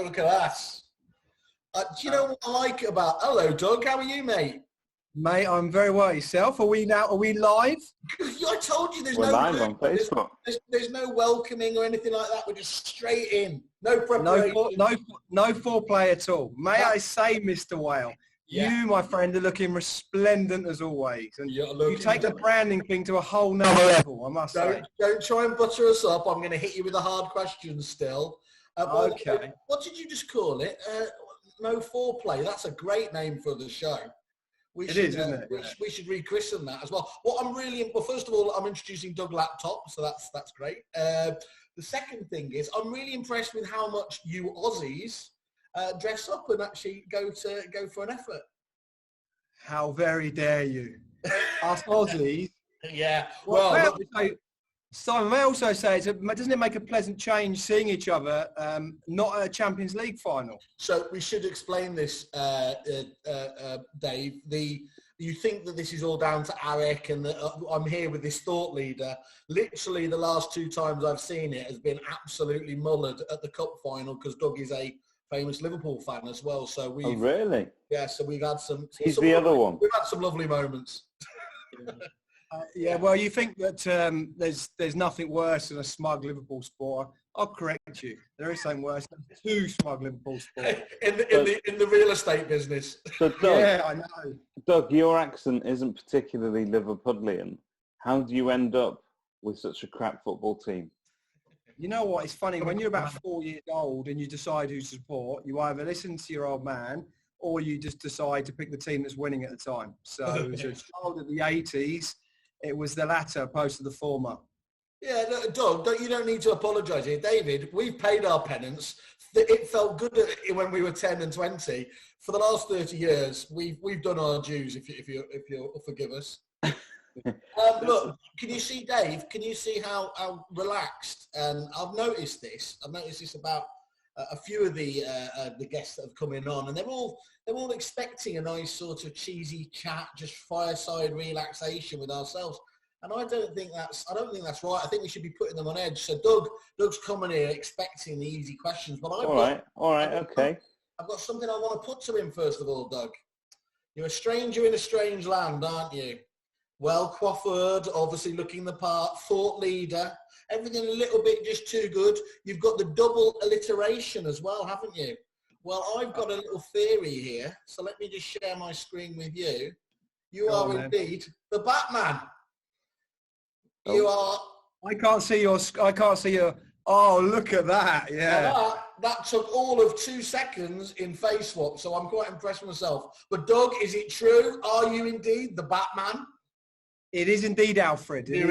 look at that. Do you know what I like about... Hello, Doug. How are you, mate? Mate, I'm very well. Yourself? Are we live? I told you We're live on Facebook. There's no welcoming or anything like that. We're just straight in. No preparation. No foreplay at all. May I say, Mr. Whale, you, my friend, are looking resplendent as always. And you take the branding thing to a whole nother level, I must say. Don't try and butter us up. I'm going to hit you with a hard question still. Okay. What did you just call it? No foreplay. That's a great name for the show. It is, isn't it? We should rechristen that as well. First of all, I'm introducing Doug Laptop, so that's great. The second thing is, I'm really impressed with how much you Aussies dress up and actually go for an effort. How very dare you? Us Aussies. Yeah. Well, Simon, may I also say, doesn't it make a pleasant change seeing each other, not at a Champions League final? So we should explain this, Dave. You think that this is all down to Eric and that I'm here with this thought leader. Literally the last two times I've seen it has been absolutely mullered at the cup final because Doug is a famous Liverpool fan as well. So really? Yeah, so we've had some... He's the other one. We've had some lovely moments. Well, you think that there's nothing worse than a smug Liverpool supporter. I'll correct you. There is something worse than two smug Liverpool supporters. in the real estate business. So Doug, yeah, I know. Doug, your accent isn't particularly Liverpudlian. How do you end up with such a crap football team? You know what? It's funny. When you're about 4 years old and you decide who to support, you either listen to your old man or you just decide to pick the team that's winning at the time. So as a child of the 80s, it was the latter opposed to the former. Yeah, Doug, you don't need to apologise here. David, we've paid our penance. It felt good when we were 10 and 20. For the last 30 years, we've done our dues, if you'll forgive us. Look, can you see, Dave, can you see how relaxed, and I've noticed this about a few of the guests that have come in on, and they're all expecting a nice sort of cheesy chat, just fireside relaxation with ourselves. And I don't think that's right. I think we should be putting them on edge. So Doug's coming here expecting the easy questions, but all right, okay. I've got something I want to put to him first of all, Doug. You're a stranger in a strange land, aren't you? Well coiffed, obviously looking the part, thought leader, everything a little bit just too good. You've got the double alliteration as well, haven't you? Well, I've got a little theory here, so let me just share my screen with you. You are indeed the Batman. Oh. You are... I can't see your... Oh, look at that, yeah. That took all of 2 seconds in face swap, so I'm quite impressed with myself. But Doug, is it true? Are you indeed the Batman? It is indeed, Alfred. Knew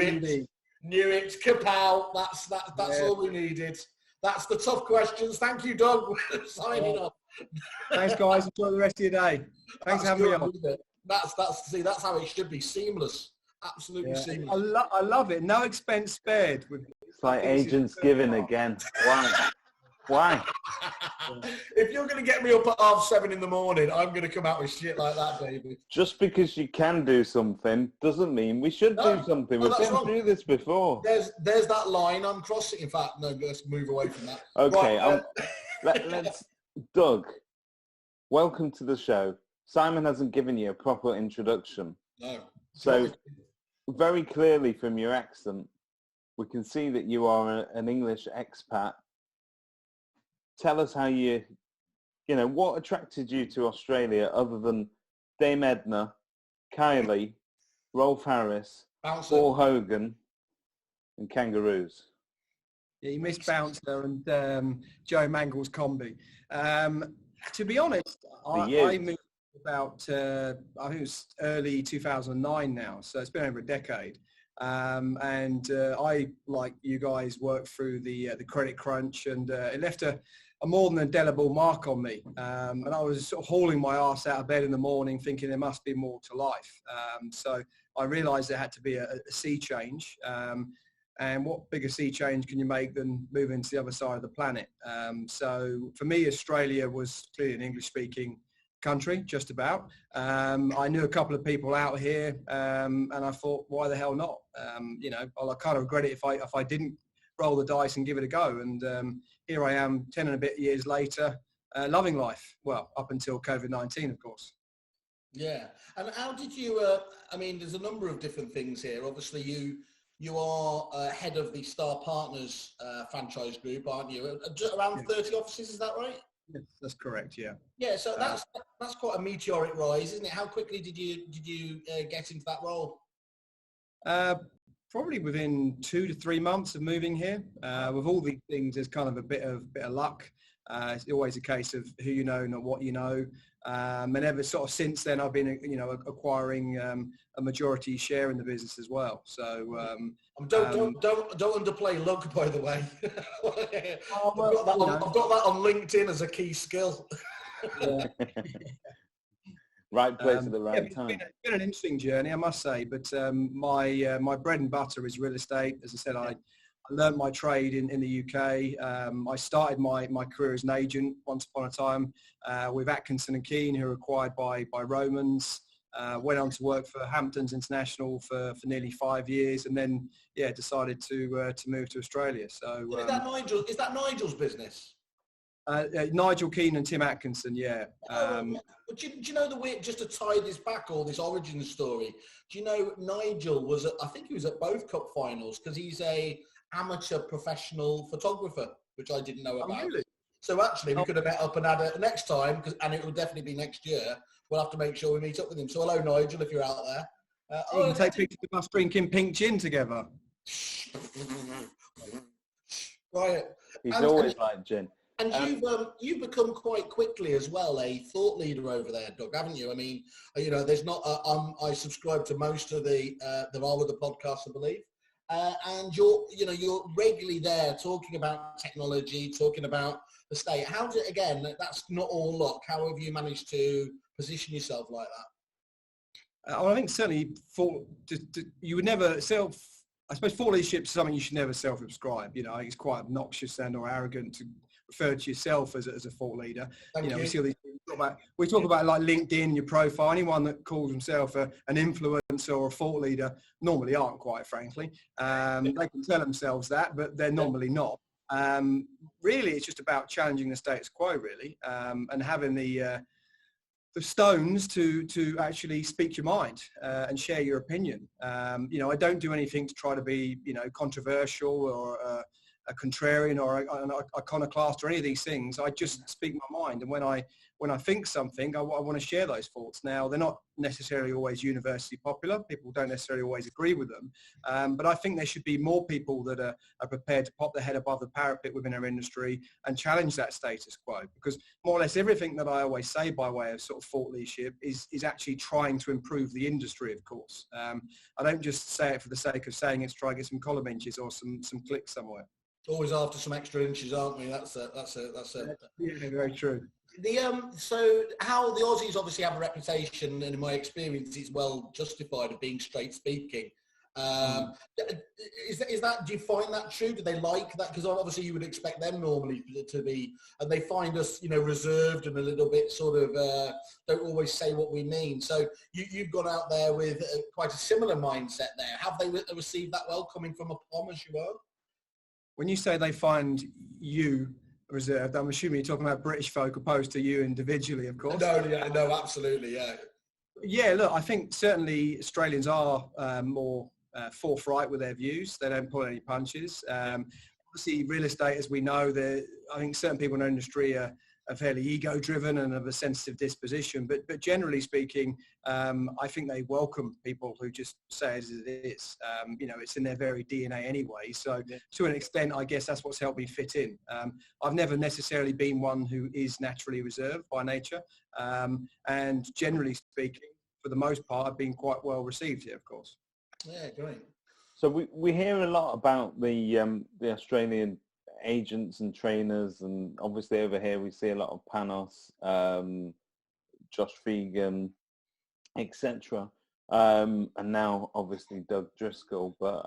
it. Kapow. That's all we needed. That's the tough questions. Thank you, Doug. Signing off. Thanks, guys. Enjoy the rest of your day. Thanks for having me on. That's how it should be. Seamless. Absolutely seamless. I love it. No expense spared. It's like agents giving again. Why? If you're going to get me up at 7:30 in the morning, I'm going to come out with shit like that, David. Just because you can do something doesn't mean we should do something. We've been through this before. There's that line I'm crossing. In fact, no, let's move away from that. Okay, right, let's... Doug, welcome to the show. Simon hasn't given you a proper introduction. No. So, very clearly from your accent, we can see that you are an English expat. Tell us how what attracted you to Australia other than Dame Edna, Kylie, Rolf Harris, Paul Hogan, and kangaroos. Yeah, you missed Bouncer and Joe Mangle's combi. To be honest, I moved about, I think it was early 2009 now, so it's been over a decade. I, like you guys, worked through the credit crunch, and it left a more than indelible mark on me. And I was sort of hauling my arse out of bed in the morning thinking there must be more to life. So I realised there had to be a sea change. And what bigger sea change can you make than moving to the other side of the planet? So for me, Australia was clearly an English-speaking country, just about. I knew a couple of people out here, and I thought, why the hell not? I kind of regret it if I didn't roll the dice and give it a go. And here I am 10 and a bit years later, loving life. Well, up until COVID-19, of course. Yeah. And how did you, I mean, there's a number of different things here. Obviously, you are head of the Starr Partners franchise group, aren't you? Around 30 offices, is that right? Yes, that's correct, yeah. Yeah, so that's quite a meteoric rise, isn't it? How quickly did you get into that role? Probably within 2 to 3 months of moving here. With all these things, there's kind of a bit of luck. It's always a case of who you know, not what you know. And ever sort of since then, I've been, acquiring a majority share in the business as well. So don't underplay luck, by the way. Well, I've got that on LinkedIn as a key skill. Yeah. Right place at the right time. It's been an interesting journey, I must say. But my bread and butter is real estate. As I said, I learned my trade in the UK. I started my career as an agent once upon a time with Atkinson and Keane, who were acquired by Romans. Went on to work for Hamptons International for nearly 5 years, and then decided to move to Australia. So is that Nigel's business? Nigel Keane and Tim Atkinson, yeah. But do you know the way, just to tie this back, all this origin story, do you know Nigel was I think he was at both cup finals, because he's a amateur professional photographer, which I didn't know about. Oh, really? So actually we could have met up and had it next time, and it will definitely be next year. We'll have to make sure we meet up with him. So hello, Nigel, if you're out there. You can take pictures of us drinking pink gin together. Right. He's always like gin. And you've become quite quickly as well a thought leader over there, Doug, haven't you? I mean, there's not. I subscribe to most of there are other podcasts, I believe, and you're regularly there talking about technology, talking about the state. How do that's not all luck. How have you managed to position yourself like that? I think certainly you would never self. I suppose thought leadership is something you should never self-subscribe. I think it's quite obnoxious and or arrogant to refer to yourself as a thought leader. Thank you. We see all these we talk about like LinkedIn, your profile. Anyone that calls himself an influencer or a thought leader normally aren't, quite frankly. They can tell themselves that, but they're normally not. Really, it's just about challenging the status quo, really, and having the stones to actually speak your mind and share your opinion. I don't do anything to try to be, controversial or a contrarian or an iconoclast or any of these things. I just speak my mind, and when I think something, I want to share those thoughts. Now, they're not necessarily always universally popular. People don't necessarily always agree with them, but I think there should be more people that are prepared to pop their head above the parapet within our industry and challenge that status quo, because more or less everything that I always say by way of sort of thought leadership is actually trying to improve the industry, of course. I don't just say it for the sake of saying it to try to get some column inches or some clicks somewhere. Always after some extra inches, aren't we? That's it. Yeah, very true. So how the Aussies obviously have a reputation, and in my experience, it's well justified, of being straight speaking. Is that? Do you find that true? Do they like that? Because obviously you would expect them normally to be, and they find us, reserved and a little bit sort of don't always say what we mean. So you've gone out there with quite a similar mindset there. Have they received that well, coming from a POM as you are? When you say they find you reserved, I'm assuming you're talking about British folk opposed to you individually, of course. No, absolutely, yeah. Yeah, look, I think certainly Australians are more forthright with their views. They don't pull any punches. Obviously, real estate, as we know, I think certain people in our industry are fairly ego-driven and of a sensitive disposition. But generally speaking, I think they welcome people who just say it as it is. It's in their very DNA anyway. So to an extent, I guess that's what's helped me fit in. I've never necessarily been one who is naturally reserved by nature. And generally speaking, for the most part, I've been quite well received here, of course. Yeah, great. So we hear a lot about the Australian agents and trainers, and obviously over here we see a lot of Panos, Josh Fegan, etc. And now obviously Doug Driscoll. But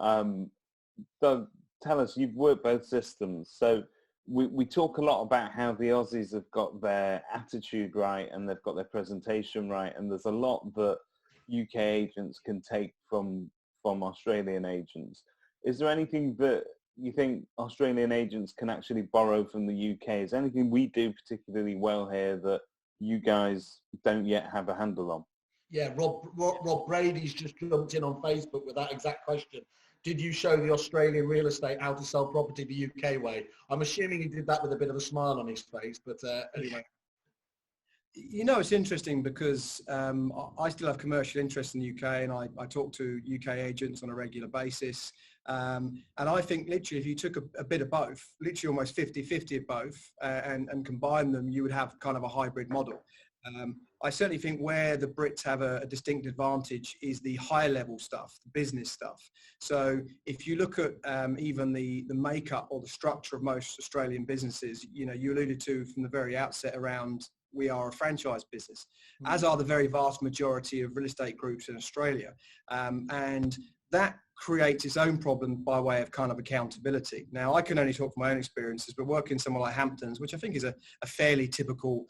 Doug, tell us, you've worked both systems. So we talk a lot about how the Aussies have got their attitude right and they've got their presentation right, and there's a lot that UK agents can take from Australian agents. Is there anything that you think Australian agents can actually borrow from the UK? Is there anything we do particularly well here that you guys don't yet have a handle on? Yeah, Rob Brady's just jumped in on Facebook with that exact question. Did you show the Australian real estate how to sell property the UK way? I'm assuming he did that with a bit of a smile on his face, but anyway. You know, it's interesting because I still have commercial interest in the UK, and I talk to UK agents on a regular basis. And I think literally if you took a bit of both, literally almost 50-50 of both, and combine them, you would have kind of a hybrid model. I certainly think where the Brits have a distinct advantage is the higher level stuff, the business stuff. So if you look at even the makeup or the structure of most Australian businesses, you know, you alluded to from the very outset around we are a franchise business, as are the very vast majority of real estate groups in Australia. And that creates its own problem by way of kind of accountability. Now, I can only talk from my own experiences, but working somewhere like Hamptons, which I think is a fairly typical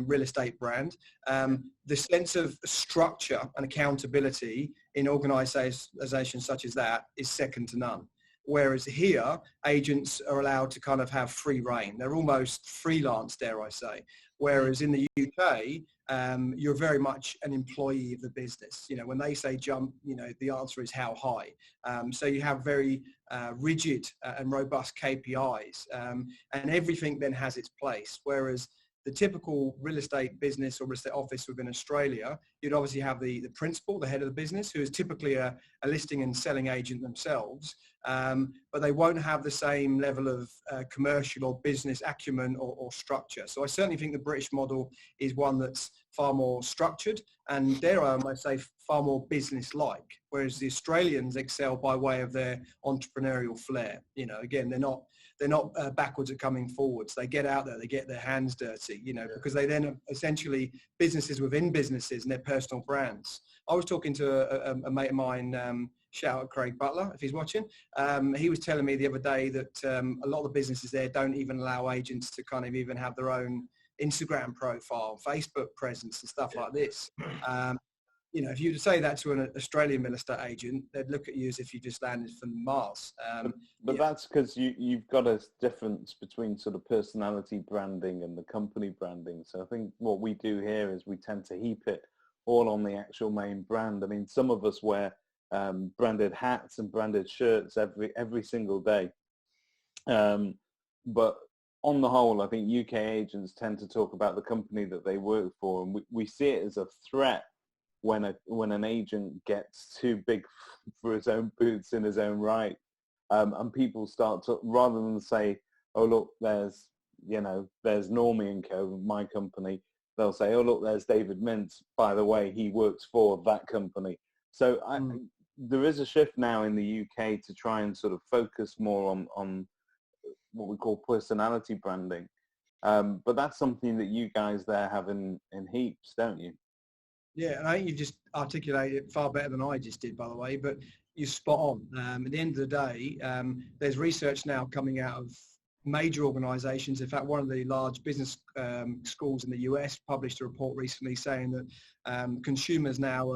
real estate brand, the sense of structure and accountability in organisations such as that is second to none. Whereas here, agents are allowed to kind of have free reign. They're almost freelance, dare I say. Whereas in the UK, you're very much an employee of the business. You know, when they say jump, you know, the answer is how high. So you have very rigid and robust KPIs, and everything then has its place. Whereas the typical real estate business or real estate office within Australia, you'd obviously have the principal, the head of the business, who is typically a listing and selling agent themselves, but they won't have the same level of commercial or business acumen or structure. So I certainly think the British model is one that's far more structured and, dare I might say, far more business-like, whereas the Australians excel by way of their entrepreneurial flair. You know, again, they're not backwards at coming forwards. They get out there, they get their hands dirty, you know, because they then are essentially businesses within businesses and their personal brands. I was talking to a mate of mine, shout out Craig Butler, if he's watching. He was telling me the other day that a lot of the businesses there don't even allow agents to kind of even have their own Instagram profile, Facebook presence and stuff like this. You know, if you were to say that to an Australian real estate agent, they'd look at you as if you just landed from Mars. But that's because you've got a difference between sort of personality branding and the company branding. So I think what we do here is we tend to heap it all on the actual main brand. I mean, some of us wear branded hats and branded shirts every single day. But on the whole, I think UK agents tend to talk about the company that they work for, and we see it as a threat when an agent gets too big for his own boots in his own right, and people start to, rather than say, oh look, there's Normie & Co, my company, they'll say, oh look, there's David Mintz, by the way, he works for that company. So there is a shift now in the UK to try and sort of focus more on what we call personality branding. But that's something that you guys there have in heaps, don't you? Yeah, and I think you just articulated it far better than I just did, by the way, but you're spot on. At the end of the day, there's research now coming out of major organizations. In fact, one of the large business schools in the US published a report recently saying that consumers now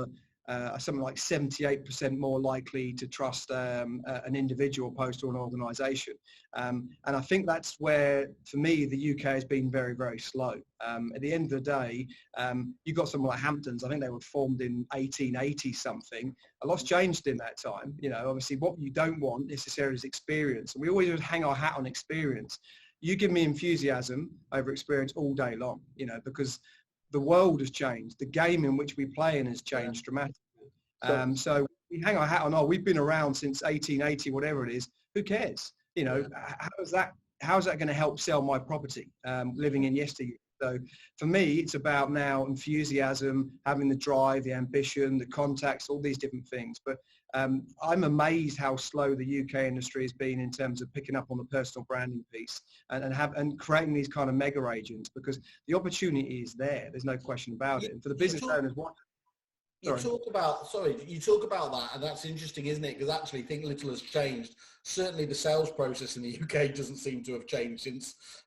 are something like 78% more likely to trust an individual opposed to an organisation. And I think that's where, for me, the UK has been very, very slow. At the end of the day, you've got someone like Hamptons. I think they were formed in 1880 something. A lot's changed in that time. You know, obviously what you don't want necessarily is experience. And we always would hang our hat on experience. You give me enthusiasm over experience all day long, you know, because the world has changed. The game in which we play in has changed dramatically. So we hang our hat on, we've been around since 1880, whatever it is. Who cares? You know, how's that going to help sell my property, living in yesteryear? So for me, it's about now enthusiasm, having the drive, the ambition, the contacts, all these different things. But I'm amazed how slow the UK industry has been in terms of picking up on the personal branding piece and creating these kind of mega agents, because the opportunity is there. There's no question about it. And for the business owners, you talk about that, and that's interesting, isn't it? Because actually, I think little has changed. Certainly, the sales process in the UK doesn't seem to have changed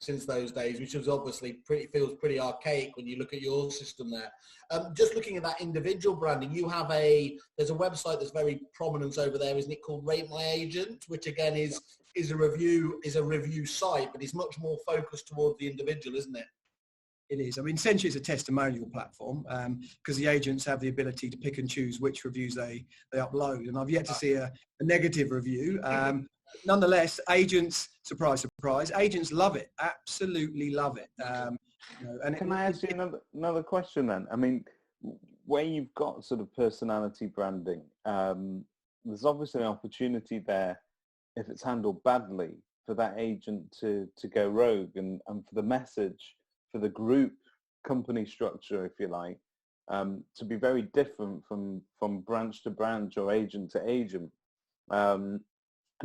since those days, which is obviously feels pretty archaic when you look at your system there. Just looking at that individual branding, there's a website that's very prominent over there, isn't it, called Rate My Agent, which again is is a review site, but it's much more focused towards the individual, isn't it? It is. I mean, essentially it's a testimonial platform because the agents have the ability to pick and choose which reviews they upload. And I've yet to see a negative review. Nonetheless, agents, surprise, surprise, agents love it. Absolutely love it. And Can I ask you another question then? I mean, where you've got sort of personality branding, there's obviously an opportunity there, if it's handled badly, for that agent to go rogue and for the message, for the group company structure, if you like, to be very different from branch to branch or agent to agent,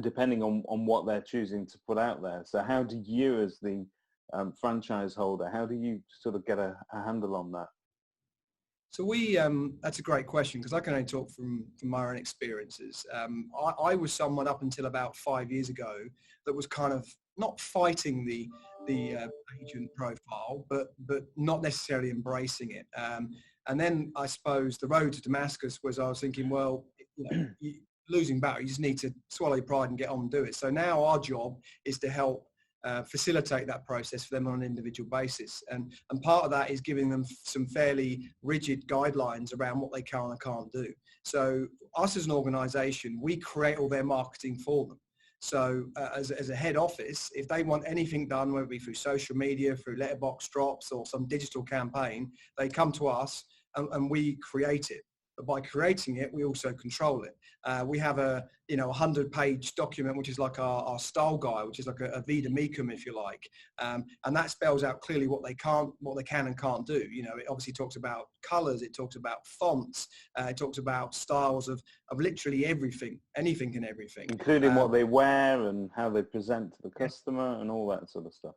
depending on what they're choosing to put out there. So how do you, as the franchise holder, how do you sort of get a handle on that? So that's a great question because I can only talk from my own experiences. I was someone up until about 5 years ago that was kind of not fighting the agent profile, but not necessarily embracing it. And then I suppose the road to Damascus was I was thinking, well, losing battle, you just need to swallow your pride and get on and do it. So now our job is to help facilitate that process for them on an individual basis. And part of that is giving them some fairly rigid guidelines around what they can and can't do. So us as an organisation, we create all their marketing for them. So as a head office, if they want anything done, whether it be through social media, through letterbox drops or some digital campaign, they come to us and we create it. But by creating it, we also control it. We have a 100-page document, which is like our style guide, which is like a vita mecum, if you like, and that spells out clearly what they can and can't do. It obviously talks about colours, it talks about fonts, it talks about styles of literally everything, anything and everything, including what they wear and how they present to the customer and all that sort of stuff.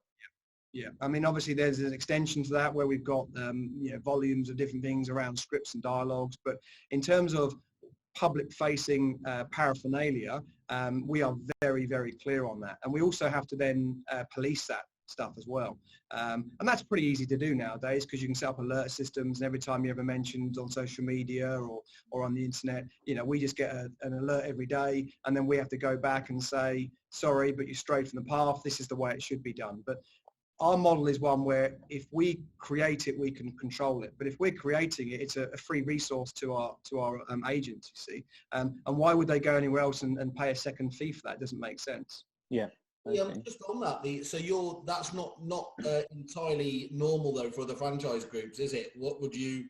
Yeah, I mean, obviously there's an extension to that where we've got volumes of different things around scripts and dialogues. But in terms of public-facing paraphernalia, we are very, very clear on that. And we also have to then police that stuff as well. And that's pretty easy to do nowadays because you can set up alert systems, and every time you're ever mentioned on social media or on the internet, we just get an alert every day, and then we have to go back and say, sorry, but you're strayed from the path. This is the way it should be done. But our model is one where if we create it, we can control it. But if we're creating it, it's a free resource to our agents, you see. And why would they go anywhere else and pay a second fee for that? It doesn't make sense. Yeah. Okay. Yeah, just on that, that's not entirely normal though for the franchise groups, is it? What would you,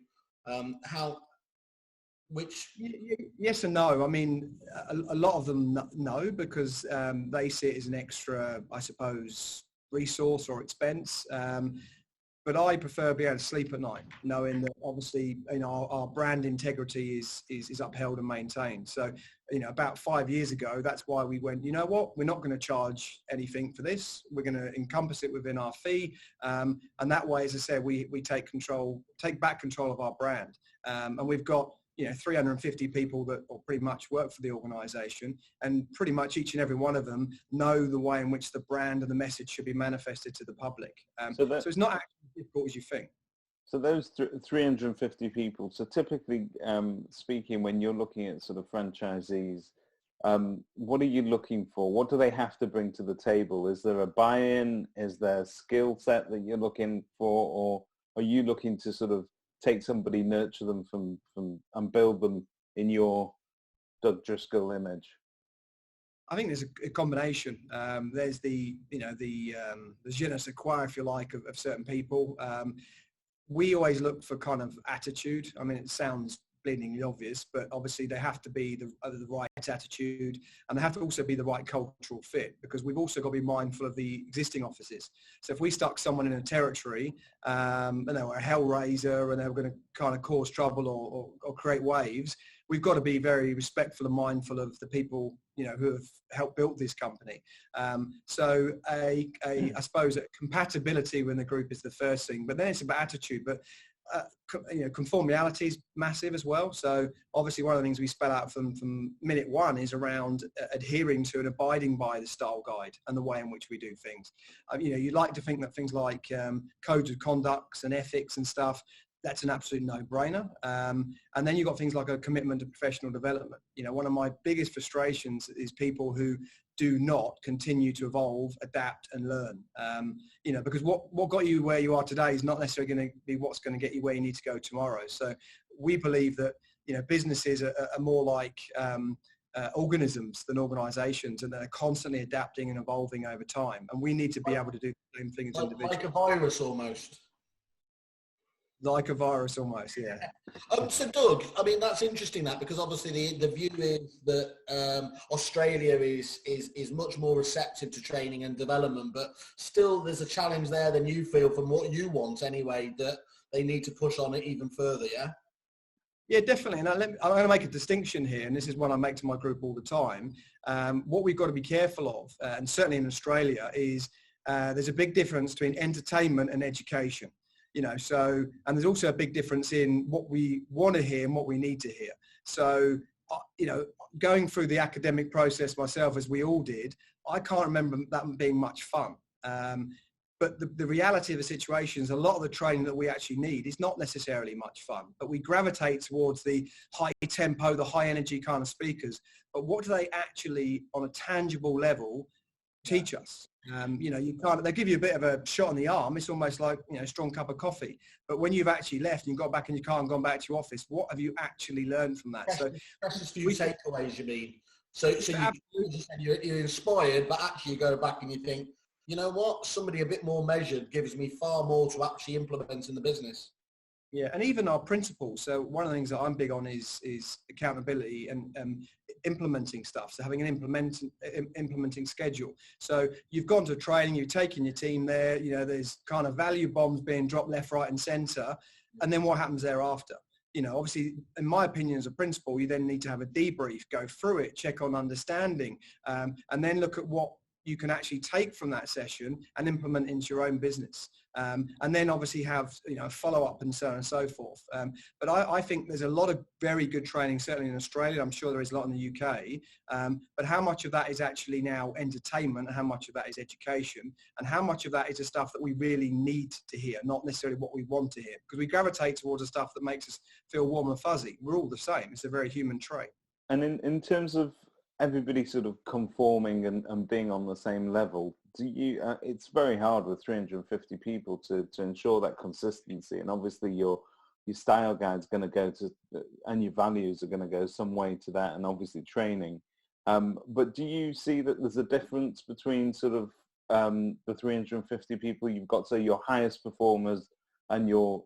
Yes and no. I mean, a lot of them no, because they see it as an extra, I suppose, resource or expense, but I prefer being able to sleep at night knowing that obviously our brand integrity is upheld and maintained. So about 5 years ago, that's why we went, you know what, we're not going to charge anything for this, we're going to encompass it within our fee, and that way, as I said, we take back control of our brand, and we've got 350 people that pretty much work for the organisation, and pretty much each and every one of them know the way in which the brand and the message should be manifested to the public. So it's not actually as difficult as you think. So those 350 people, so typically speaking, when you're looking at sort of franchisees, what are you looking for? What do they have to bring to the table? Is there a buy-in? Is there a skill set that you're looking for? Or are you looking to sort of take somebody, nurture them and build them in your Doug Driscoll image? I think there's a combination. There's the je ne sais quoi, if you like, of certain people. We always look for kind of attitude. I mean, it sounds bleedingly obvious, but obviously they have to be the right attitude, and they have to also be the right cultural fit, because we've also got to be mindful of the existing offices. So if we stuck someone in a territory, and they were a hellraiser and they were going to kind of cause trouble or create waves, we've got to be very respectful and mindful of the people who have helped build this company. So I suppose that compatibility within the group is the first thing, but then it's about attitude. But conformity is massive as well. So obviously one of the things we spell out from minute one is around adhering to and abiding by the style guide and the way in which we do things. You'd like to think that things like codes of conducts and ethics and stuff, that's an absolute no-brainer. And then you've got things like a commitment to professional development. You know, one of my biggest frustrations is people who do not continue to evolve, adapt and learn. You know, because what got you where you are today is not necessarily going to be what's going to get you where you need to go tomorrow. So we believe that, you know, businesses are more like organisms than organizations, and they're constantly adapting and evolving over time. And we need to be able to do the same thing as individuals. Like a virus almost. Like a virus almost, yeah. So Doug, I mean, that's interesting that, because obviously the view is that Australia is much more receptive to training and development, but still there's a challenge there than you feel from what you want anyway, that they need to push on it even further, yeah? Yeah, definitely. And I'm going to make a distinction here, and this is one I make to my group all the time. What we've got to be careful of, and certainly in Australia, is there's a big difference between entertainment and education. You know, so, and there's also a big difference in what we want to hear and what we need to hear. So, you know, going through the academic process myself, as we all did, I can't remember that being much fun. But the reality of the situation is a lot of the training that we actually need is not necessarily much fun, but we gravitate towards the high tempo, the high energy kind of speakers. But what do they actually, on a tangible level, teach us? You know, you can't, they give you a bit of a shot in the arm. It's almost like, you know, a strong cup of coffee. But when you've actually left and you got back in your car and gone back to your office, what have you actually learned from that? So that's just a few takeaways, you mean. So you're inspired, but actually you go back and you think, you know what, somebody a bit more measured gives me far more to actually implement in the business. Yeah, and even our principles. So one of the things that I'm big on is accountability and implementing stuff. So having an implementing schedule. So you've gone to training, you've taken your team there, you know, there's kind of value bombs being dropped left, right and centre. And then what happens thereafter? You know, obviously, in my opinion, as a principal, you then need to have a debrief, go through it, check on understanding, and then look at what you can actually take from that session and implement into your own business. And then obviously have, you know, follow-up and so on and so forth. But I think there's a lot of very good training, certainly in Australia. I'm sure there is a lot in the UK. But how much of that is actually now entertainment, and how much of that is education, and how much of that is the stuff that we really need to hear, not necessarily what we want to hear? Because we gravitate towards the stuff that makes us feel warm and fuzzy. We're all the same. It's a very human trait. And in terms of everybody sort of conforming and being on the same level, do you, it's very hard with 350 people to ensure that consistency, and obviously your style guide's going to go to, and your values are going to go some way to that, and obviously training. But do you see that there's a difference between sort of the 350 people you've got, so your highest performers and your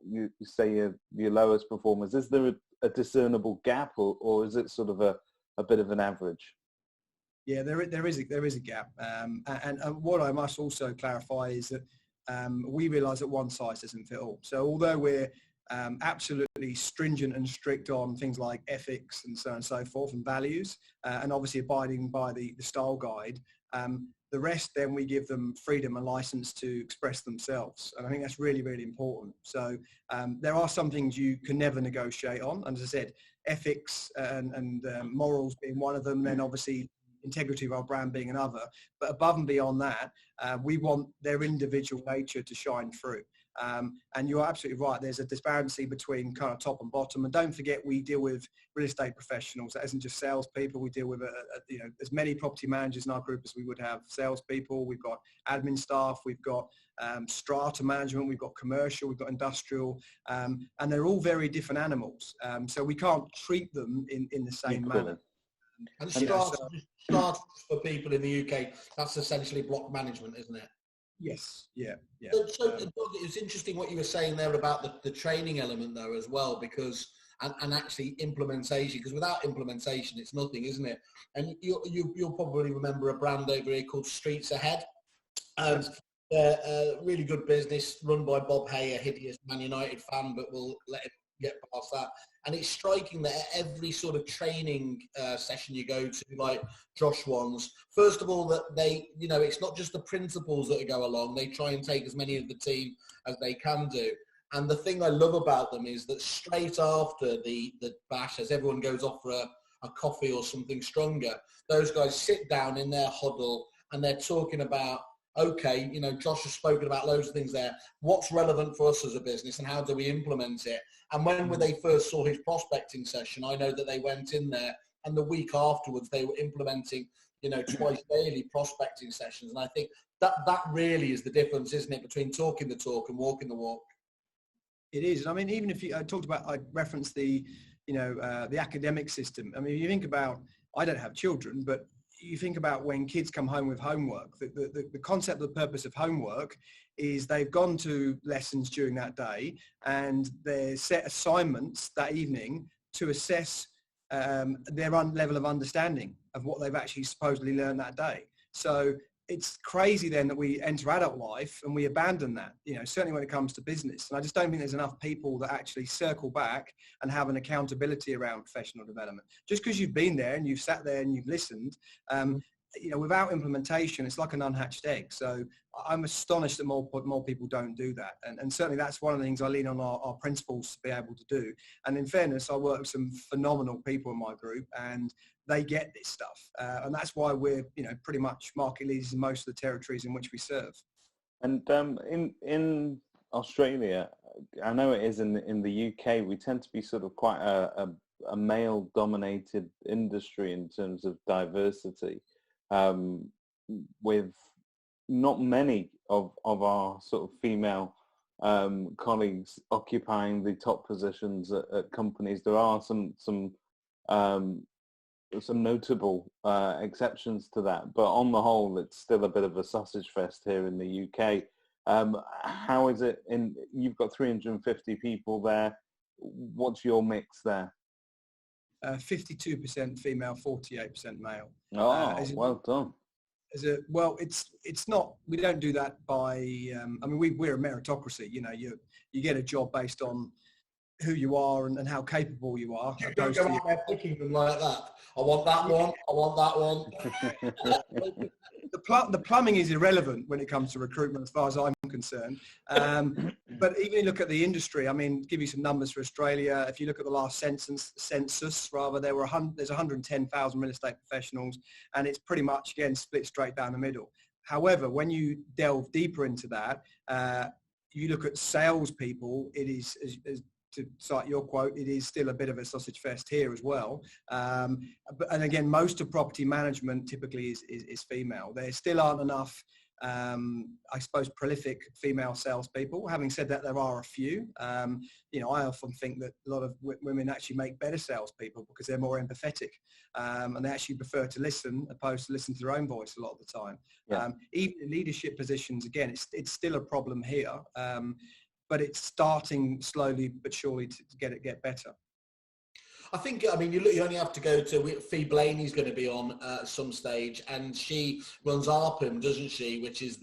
lowest performers? Is there a discernible gap, or is it sort of a bit of an average? Yeah, there is a gap, and what I must also clarify is that we realise that one size doesn't fit all. So although we're absolutely stringent and strict on things like ethics and so on and so forth, and values, and obviously abiding by the style guide, the rest then we give them freedom and license to express themselves, and I think that's really, really important. So there are some things you can never negotiate on, and as I said, ethics and morals being one of them, and then obviously integrity of our brand being another. But above and beyond that, we want their individual nature to shine through. And you're absolutely right. There's a disparity between kind of top and bottom. And don't forget, we deal with real estate professionals. That isn't just salespeople. We deal with you know, as many property managers in our group as we would have salespeople. We've got admin staff. We've got strata management. We've got commercial. We've got industrial. And they're all very different animals. So we can't treat them in the same manner. And start for people in the UK, that's essentially block management, isn't it? Yes, yeah. So it's interesting what you were saying there about the training element though as well, because and actually implementation, because without implementation it's nothing, isn't it? And you'll probably remember a brand over here called Streets Ahead. They're a really good business run by Bob Hay, a hideous Man United fan, but we'll let him get past that. And it's striking that at every sort of training session you go to, like Josh ones, first of all, that they, you know, it's not just the principals that go along. They try and take as many of the team as they can do. And the thing I love about them is that straight after the bash, as everyone goes off for a coffee or something stronger, those guys sit down in their huddle and they're talking about okay, you know, Josh has spoken about loads of things there. What's relevant for us as a business and how do we implement it? And when they first saw his prospecting session, I know that they went in there and the week afterwards they were implementing, you know, twice daily prospecting sessions. And I think that really is the difference, isn't it, between talking the talk and walking the walk? It is. I mean, even if I referenced the, the academic system. I mean, you think about, I don't have children, but you think about when kids come home with homework, the concept, the purpose of homework is they've gone to lessons during that day and they're set assignments that evening to assess their level of understanding of what they've actually supposedly learned that day. So it's crazy then that we enter adult life and we abandon that, certainly when it comes to business. And I just don't think there's enough people that actually circle back and have an accountability around professional development. Just because you've been there and you've sat there and you've listened, without implementation, it's like an unhatched egg. So I'm astonished that more people don't do that. And certainly that's one of the things I lean on our principals to be able to do. And in fairness, I work with some phenomenal people in my group and they get this stuff. And that's why we're, pretty much market leaders in most of the territories in which we serve. And in Australia, I know it is in the UK, we tend to be sort of quite a male-dominated industry in terms of diversity. With not many of our sort of female colleagues occupying the top positions at companies. There are some notable exceptions to that, but on the whole, it's still a bit of a sausage fest here in the UK. How is it you've got 350 people there. What's your mix there? 52% female, 48% male. Well done. It's not, we don't do that by, we're a meritocracy. You get a job based on who you are and how capable you are. You don't go out there picking them like that. I want that one. I want that one. The plumbing is irrelevant when it comes to recruitment as far as I'm concerned. But even if you look at the industry, give you some numbers for Australia. If you look at the last census, there's 110,000 real estate professionals, and it's pretty much, again, split straight down the middle. However, when you delve deeper into that, you look at salespeople, it is, as to cite your quote, it is still a bit of a sausage fest here as well. And again, most of property management typically is female. There still aren't enough, prolific female salespeople. Having said that, there are a few. I often think that a lot of women actually make better salespeople because they're more empathetic and they actually prefer to listen opposed to listen to their own voice a lot of the time. Yeah. Even in leadership positions, again, it's still a problem here. But it's starting slowly but surely to get better. I think, you only have to go to Fee Blaney's going to be on at some stage, and she runs ARPM, doesn't she? Which is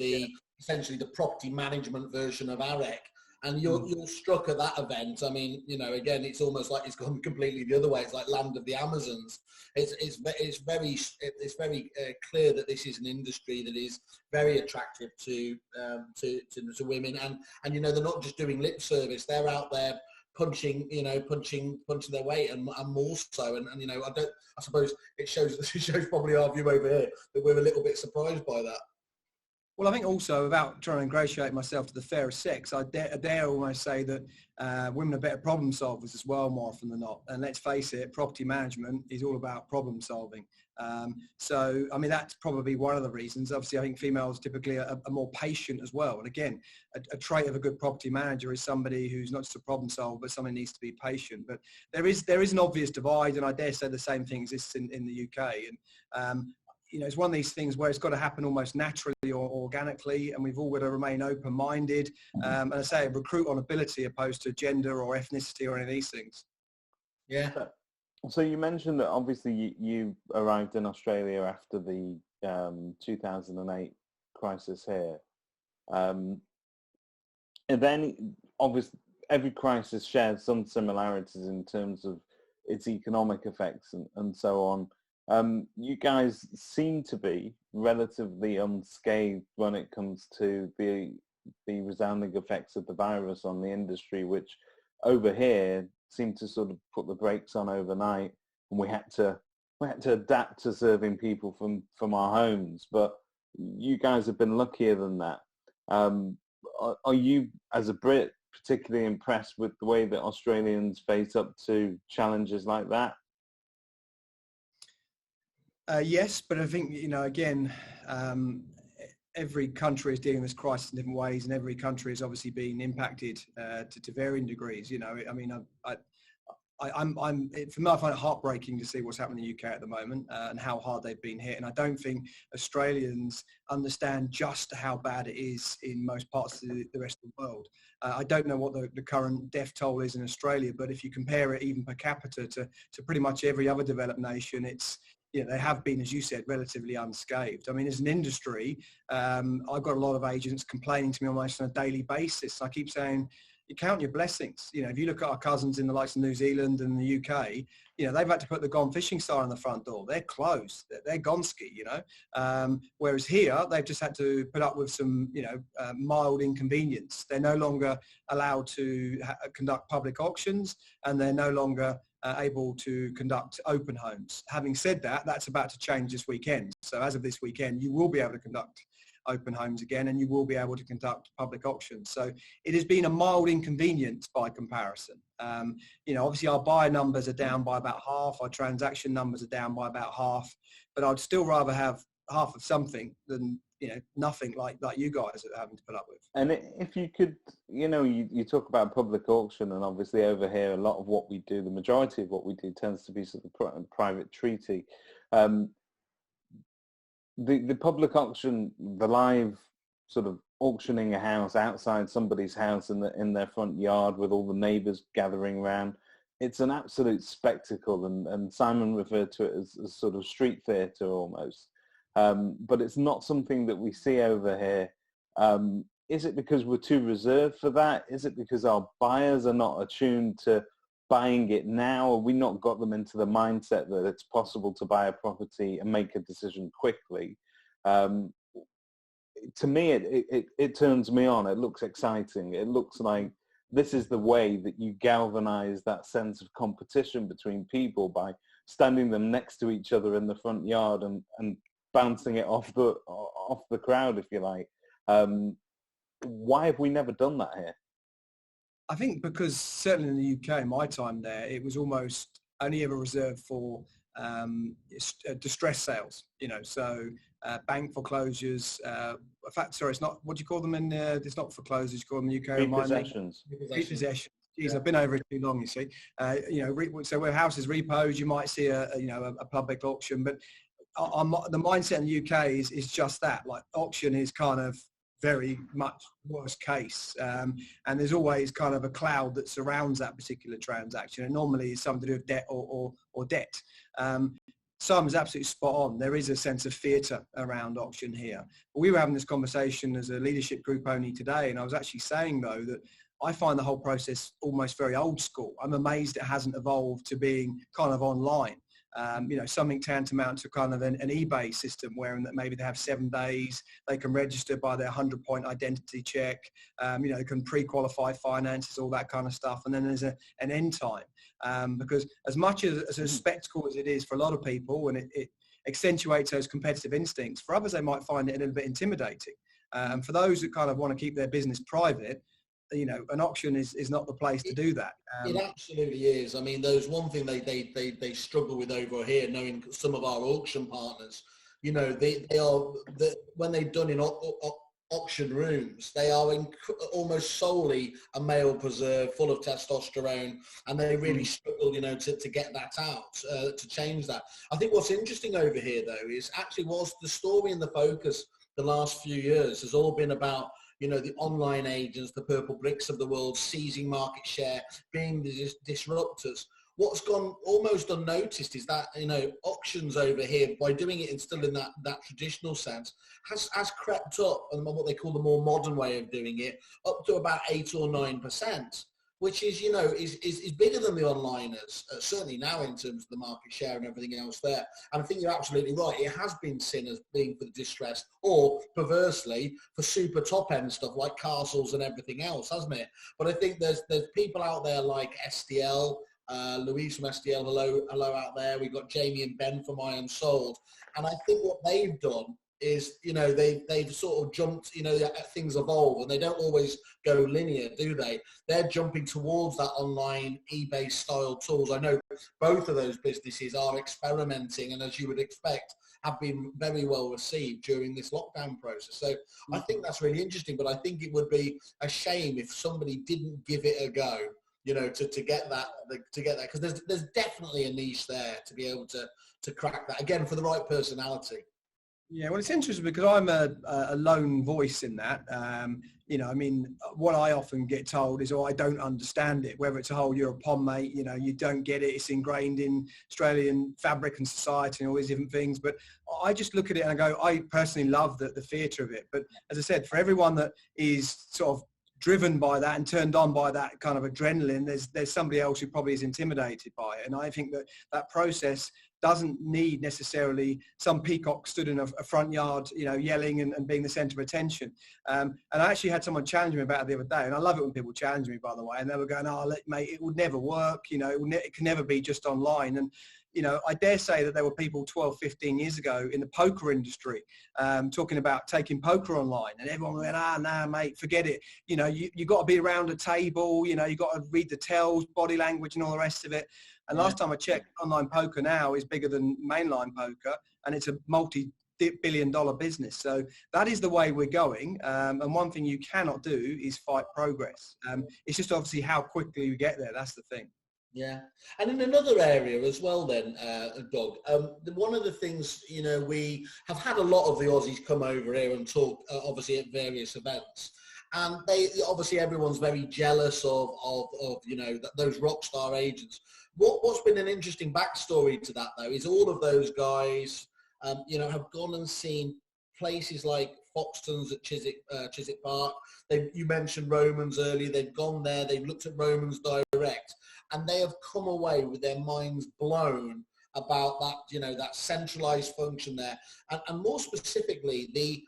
essentially the property management version of AREC. And you're struck at that event. Again, it's almost like it's gone completely the other way. It's like land of the Amazons. It's very clear that this is an industry that is very attractive to women, and they're not just doing lip service. They're out there punching their weight and more so. And I suppose it shows probably our view over here that we're a little bit surprised by that. Well, I think also, without trying to ingratiate myself to the fairest sex, I dare almost say that women are better problem solvers as well, more often than not. And let's face it, property management is all about problem solving. That's probably one of the reasons. Obviously, I think females typically are more patient as well. And again, a trait of a good property manager is somebody who's not just a problem solver, but somebody needs to be patient. But there is an obvious divide, and I dare say the same thing exists in the UK. And it's one of these things where it's got to happen almost naturally or organically, and we've all got to remain open-minded. And I say recruit on ability opposed to gender or ethnicity or any of these things. Yeah. So you mentioned that obviously you arrived in Australia after the 2008 crisis here. And then obviously every crisis shares some similarities in terms of its economic effects and so on. You guys seem to be relatively unscathed when it comes to the resounding effects of the virus on the industry, which over here seemed to sort of put the brakes on overnight, and we had to adapt to serving people from our homes. But you guys have been luckier than that. Are you, as a Brit, particularly impressed with the way that Australians face up to challenges like that? Yes, but I think, again, every country is dealing with this crisis in different ways, and every country is obviously being impacted to varying degrees. I mean, for me, I find it heartbreaking to see what's happening in the UK at the moment and how hard they've been hit. And I don't think Australians understand just how bad it is in most parts of the rest of the world. I don't know what the current death toll is in Australia, but if you compare it even per capita to pretty much every other developed nation, they have been, as you said, relatively unscathed. I mean, as an industry, I've got a lot of agents complaining to me almost on a daily basis. I keep saying, you count your blessings. If you look at our cousins in the likes of New Zealand and the UK, they've had to put the gone fishing sign on the front door. They're closed. They're gonski, whereas here, they've just had to put up with some, mild inconvenience. They're no longer allowed to conduct public auctions, and they're no longer able to conduct open homes. Having said that, that's about to change this weekend. So as of this weekend, you will be able to conduct open homes again, and you will be able to conduct public auctions. So it has been a mild inconvenience by comparison. Obviously our buyer numbers are down by about half, our transaction numbers are down by about half, but I'd still rather have half of something than nothing like you guys are having to put up with. And if you could, you talk about public auction, and obviously over here a lot of what we do, the majority of what we do tends to be sort of private treaty. The public auction, the live sort of auctioning a house outside somebody's house in their front yard with all the neighbours gathering around, it's an absolute spectacle, and Simon referred to it as sort of street theatre almost. But it's not something that we see over here. Is it because we're too reserved for that? Is it because our buyers are not attuned to buying it now? Have we not got them into the mindset that it's possible to buy a property and make a decision quickly? To me, it turns me on. It looks exciting. It looks like this is the way that you galvanize that sense of competition between people by standing them next to each other in the front yard and bouncing it off the crowd, if you like. Why have we never done that here? I think because certainly in the UK, my time there, it was almost only ever reserved for distress sales, so bank foreclosures. In fact, sorry, it's not, what do you call them in it's not foreclosures, you call them in the UK? Repossessions. Repossessions. Geez, I've been over it too long, you see. So where houses repoed, you might see a public auction, but the mindset in the UK is just that. Like, auction is kind of very much worst case, and there's always kind of a cloud that surrounds that particular transaction, and normally it's something to do with debt or debt. Simon's absolutely spot on. There is a sense of theatre around auction here. We were having this conversation as a leadership group only today, and I was actually saying though that I find the whole process almost very old school. I'm amazed it hasn't evolved to being kind of online. Something tantamount to kind of an eBay system where maybe they have 7 days, they can register by their 100-point identity check, they can pre-qualify finances, all that kind of stuff, and then there's an end time. Because as much as a spectacle as it is for a lot of people, and it accentuates those competitive instincts, for others they might find it a little bit intimidating. For those that kind of want to keep their business private, an auction is not the place to do that. It absolutely is. I mean, there's one thing they struggle with over here, knowing some of our auction partners, when they've done in auction rooms, they are almost solely a male preserve full of testosterone, and they really struggle, to get that out, to change that. I think what's interesting over here, though, is actually what's the story and the focus the last few years has all been about, the online agents, the Purple Bricks of the world, seizing market share, being the disruptors. What's gone almost unnoticed is that, auctions over here, by doing it still in that traditional sense, has crept up, and what they call the more modern way of doing it, up to about 8 or 9%. Which is, is bigger than the onliners, certainly now in terms of the market share and everything else there. And I think you're absolutely right. It has been seen as being for the distressed, or perversely for super top end stuff like castles and everything else, hasn't it? But I think there's people out there like SDL, Louise from SDL, hello out there. We've got Jamie and Ben from I Am Sold. And I think what they've done is, you know, they've sort of jumped, you know, things evolve and they don't always go linear, do they? They're jumping towards that online eBay style tools. I know both of those businesses are experimenting, and as you would expect, have been very well received during this lockdown process. So I think that's really interesting, but I think it would be a shame if somebody didn't give it a go, you know, to get that, because there's definitely a niche there to be able to crack that, again, for the right personality. Yeah, well, it's interesting because I'm a lone voice in that. You know, I mean, what I often get told is, oh, I don't understand it, whether it's a whole, you're a pond mate, you know, you don't get it. It's ingrained in Australian fabric and society and all these different things. But I just look at it and I go, I personally love the theatre of it. But as I said, for everyone that is sort of driven by that and turned on by that kind of adrenaline, there's somebody else who probably is intimidated by it. And I think that process doesn't need necessarily some peacock stood in a front yard, you know, yelling and being the centre of attention. And I actually had someone challenge me about it the other day, and I love it when people challenge me, by the way, and they were going, oh, mate, it would never work, you know, it can never be just online. And, you know, I dare say that there were people 12, 15 years ago in the poker industry talking about taking poker online, and everyone went, nah, mate, forget it. You know, you got to be around a table, you know, you got to read the tells, body language and all the rest of it. And last time I checked, online poker now is bigger than mainline poker, and it's a multi-billion-dollar business. So that is the way we're going. And one thing you cannot do is fight progress. It's just obviously how quickly you get there. That's the thing. Yeah. And in another area as well then, Doug, one of the things, you know, we have had a lot of the Aussies come over here and talk, obviously, at various events. And they, obviously, everyone's very jealous of you know, those rock star agents. What's been an interesting backstory to that, though, is all of those guys, you know, have gone and seen places like Foxton's at Chiswick Park. You mentioned Romans earlier. They've gone there. They've looked at Romans Direct, and they have come away with their minds blown about that, you know, that centralized function there. And more specifically, the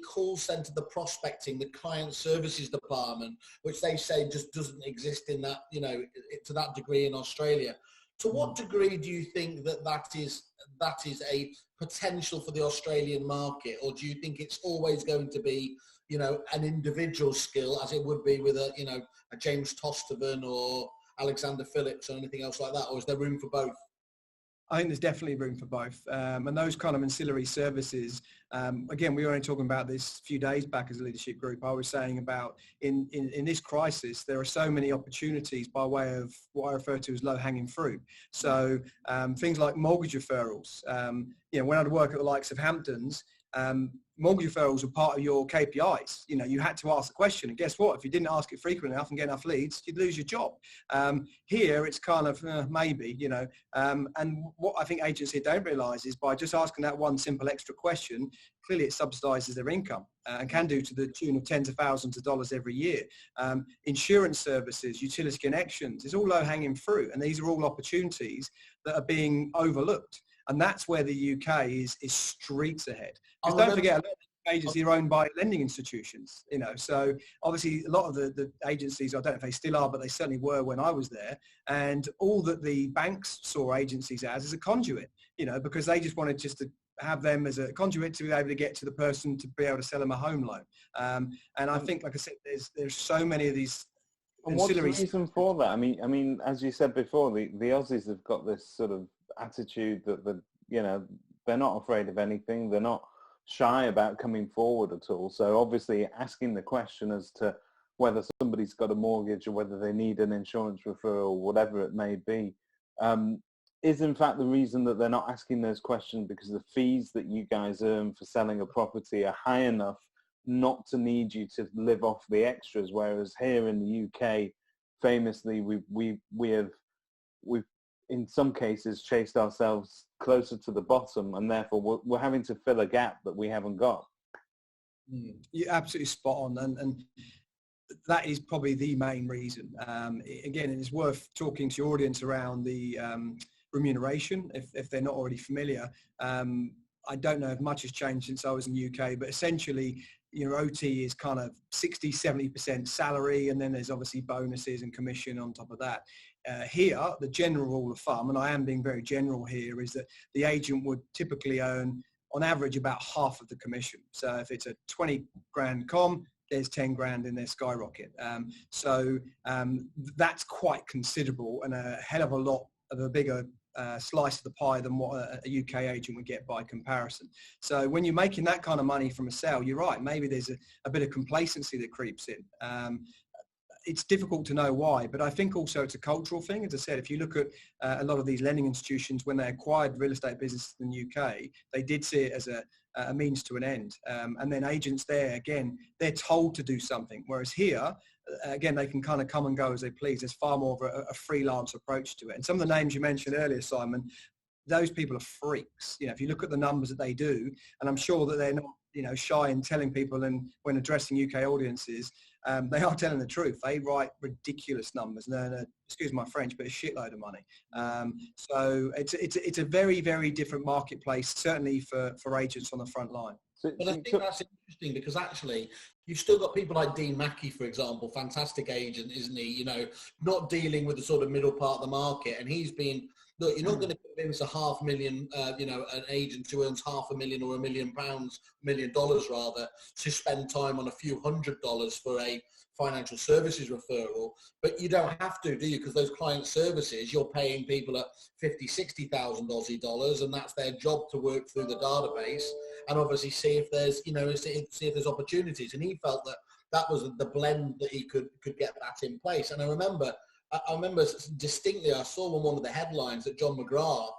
call center, the prospecting, the client services department, which they say just doesn't exist in that, you know, to that degree in Australia. To what degree do you think that is a potential for the Australian market, or do you think it's always going to be, you know, an individual skill, as it would be with a, you know, a James Tosterman or Alexander Phillips or anything else like that, or is there room for both? I think there's definitely room for both. And those kind of ancillary services, again, we were only talking about this a few days back as a leadership group. I was saying about in this crisis, there are so many opportunities by way of what I refer to as low-hanging fruit. So things like mortgage referrals. You know, when I'd work at the likes of Hamptons, mortgage referrals were part of your KPIs. You know, you had to ask the question, and guess what? If you didn't ask it frequently enough and get enough leads, you'd lose your job. Here, it's kind of maybe, you know, and what I think agents here don't realise is by just asking that one simple extra question, clearly it subsidises their income and can do to the tune of tens of thousands of dollars every year. Insurance services, utility connections, it's all low-hanging fruit, and these are all opportunities that are being overlooked. And that's where the UK is streets ahead. Because don't forget, a lot of agencies are owned by lending institutions, you know. So obviously a lot of the agencies, I don't know if they still are, but they certainly were when I was there. And all that the banks saw agencies as is a conduit, you know, because they just wanted just to have them as a conduit to be able to get to the person to be able to sell them a home loan. And I think, like I said, there's so many of these. And what's the reason for that? I mean, as you said before, the Aussies have got this sort of attitude that you know, they're not afraid of anything. They're not shy about coming forward at all. So obviously asking the question as to whether somebody's got a mortgage or whether they need an insurance referral, whatever it may be, is in fact the reason that they're not asking those questions, because the fees that you guys earn for selling a property are high enough not to need you to live off the extras. Whereas here in the UK, famously, we've in some cases chased ourselves closer to the bottom, and therefore we're having to fill a gap that we haven't got. You're absolutely spot on, and that is probably the main reason. Again, it's worth talking to your audience around the remuneration if they're not already familiar. I don't know if much has changed since I was in the UK, but essentially your OT is kind of 60-70% salary, and then there's obviously bonuses and commission on top of that. Here, the general rule of thumb, and I am being very general here, is that the agent would typically earn on average about half of the commission. So if it's a 20 grand com, there's 10 grand in their skyrocket. That's quite considerable and a hell of a lot of a bigger slice of the pie than what a UK agent would get by comparison. So when you're making that kind of money from a sale, you're right, maybe there's a bit of complacency that creeps in. It's difficult to know why, but I think also it's a cultural thing. As I said, if you look at a lot of these lending institutions, when they acquired real estate businesses in the UK, they did see it as a means to an end. And then agents there, again, they're told to do something. Whereas here, again, they can kind of come and go as they please. There's far more of a freelance approach to it. And some of the names you mentioned earlier, Simon, those people are freaks. You know, if you look at the numbers that they do, and I'm sure that they're not, shy in telling people, and when addressing UK audiences, they are telling the truth. They write ridiculous numbers and earn, excuse my French, but a shitload of money. So it's a very, very different marketplace, certainly for agents on the front line. But I think that's interesting because actually you've still got people like Dean Mackey, for example, fantastic agent, isn't he? Not dealing with the sort of middle part of the market. And he's been, look, you're not going to convince $500,000, an agent who earns $500,000 or $1 million rather, to spend time on a few $100s for a financial services referral. But you don't have to, do you? Because those client services, you're paying people at 50, 60,000 Aussie dollars, and that's their job to work through the database and obviously see if there's, see if there's opportunities. And he felt that was the blend that he could get that in place. And I remember distinctly, I saw on one of the headlines that John McGrath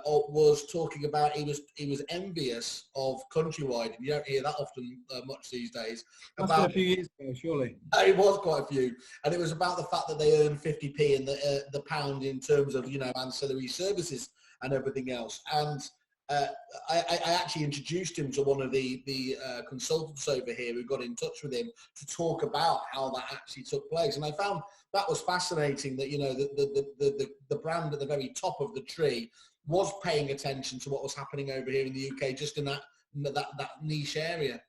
was talking about he was envious of Countrywide. You don't hear that often much these days. That's been a few years ago, surely. It was quite a few, and it was about the fact that they earn 50p in the pound in terms of ancillary services and everything else. And I actually introduced him to one of the consultants over here who got in touch with him to talk about how that actually took place. And I found that was fascinating that, the brand at the very top of the tree was paying attention to what was happening over here in the UK, just in that niche area.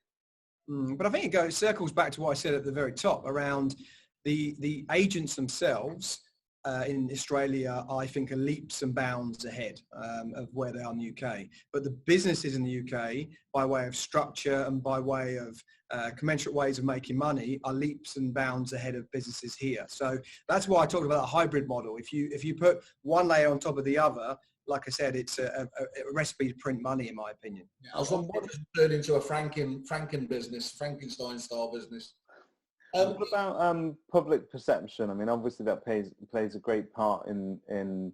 But I think it circles back to what I said at the very top around the agents themselves. In Australia, I think are leaps and bounds ahead of where they are in the UK. But the businesses in the UK, by way of structure and by way of commensurate ways of making money, are leaps and bounds ahead of businesses here. So that's why I talked about a hybrid model. If you put one layer on top of the other, like I said, it's a recipe to print money, in my opinion. Yeah, I was wondering what turned into a Franken business, Frankenstein style business. What about public perception? I mean, obviously that plays a great part in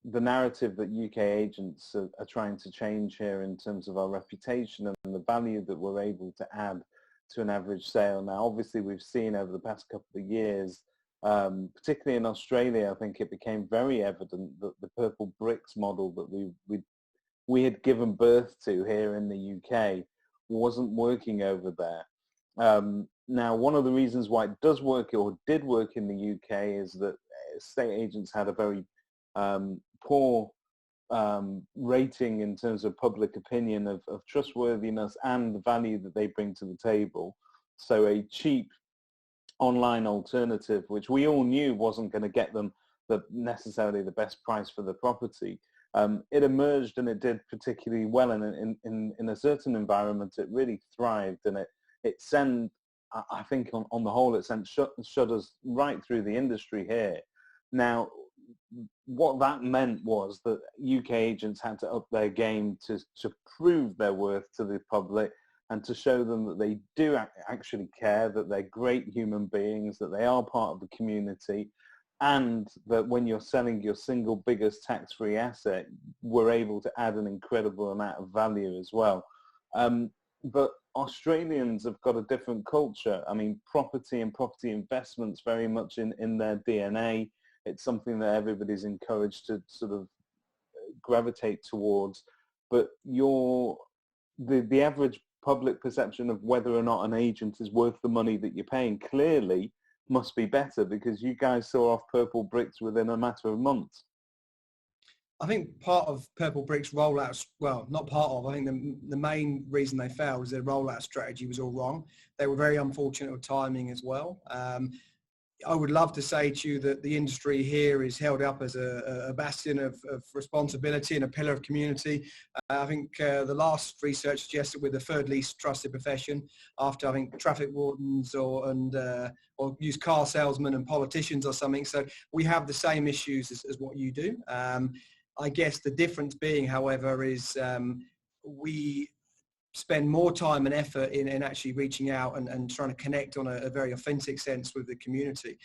the narrative that UK agents are trying to change here in terms of our reputation and the value that we're able to add to an average sale. Now, obviously, we've seen over the past couple of years, particularly in Australia, I think it became very evident that the purple bricks model that we had given birth to here in the UK wasn't working over there. Now, one of the reasons why it does work or did work in the UK is that estate agents had a very poor rating in terms of public opinion of trustworthiness and the value that they bring to the table. So a cheap online alternative, which we all knew wasn't going to get them necessarily the best price for the property, it emerged and it did particularly well in a certain environment. It really thrived, and it sent, I think on the whole, it sent shudders right through the industry here. Now, what that meant was that UK agents had to up their game to prove their worth to the public and to show them that they do actually care, that they're great human beings, that they are part of the community, and that when you're selling your single biggest tax-free asset, we're able to add an incredible amount of value as well. But Australians have got a different culture. I mean, property and property investments very much in their DNA. It's something that everybody's encouraged to sort of gravitate towards. But the average public perception of whether or not an agent is worth the money that you're paying clearly must be better, because you guys saw off purple bricks within a matter of months. I think part of Purple Brick's rollout, well, not part of, I think the main reason they failed is their rollout strategy was all wrong. They were very unfortunate with timing as well. I would love to say to you that the industry here is held up as a bastion of responsibility and a pillar of community. I think the last research suggested we're the third least trusted profession after, I think, traffic wardens or used car salesmen and politicians or something. So we have the same issues as what you do. I guess the difference being, however, is we spend more time and effort in actually reaching out and trying to connect on a very authentic sense with the community.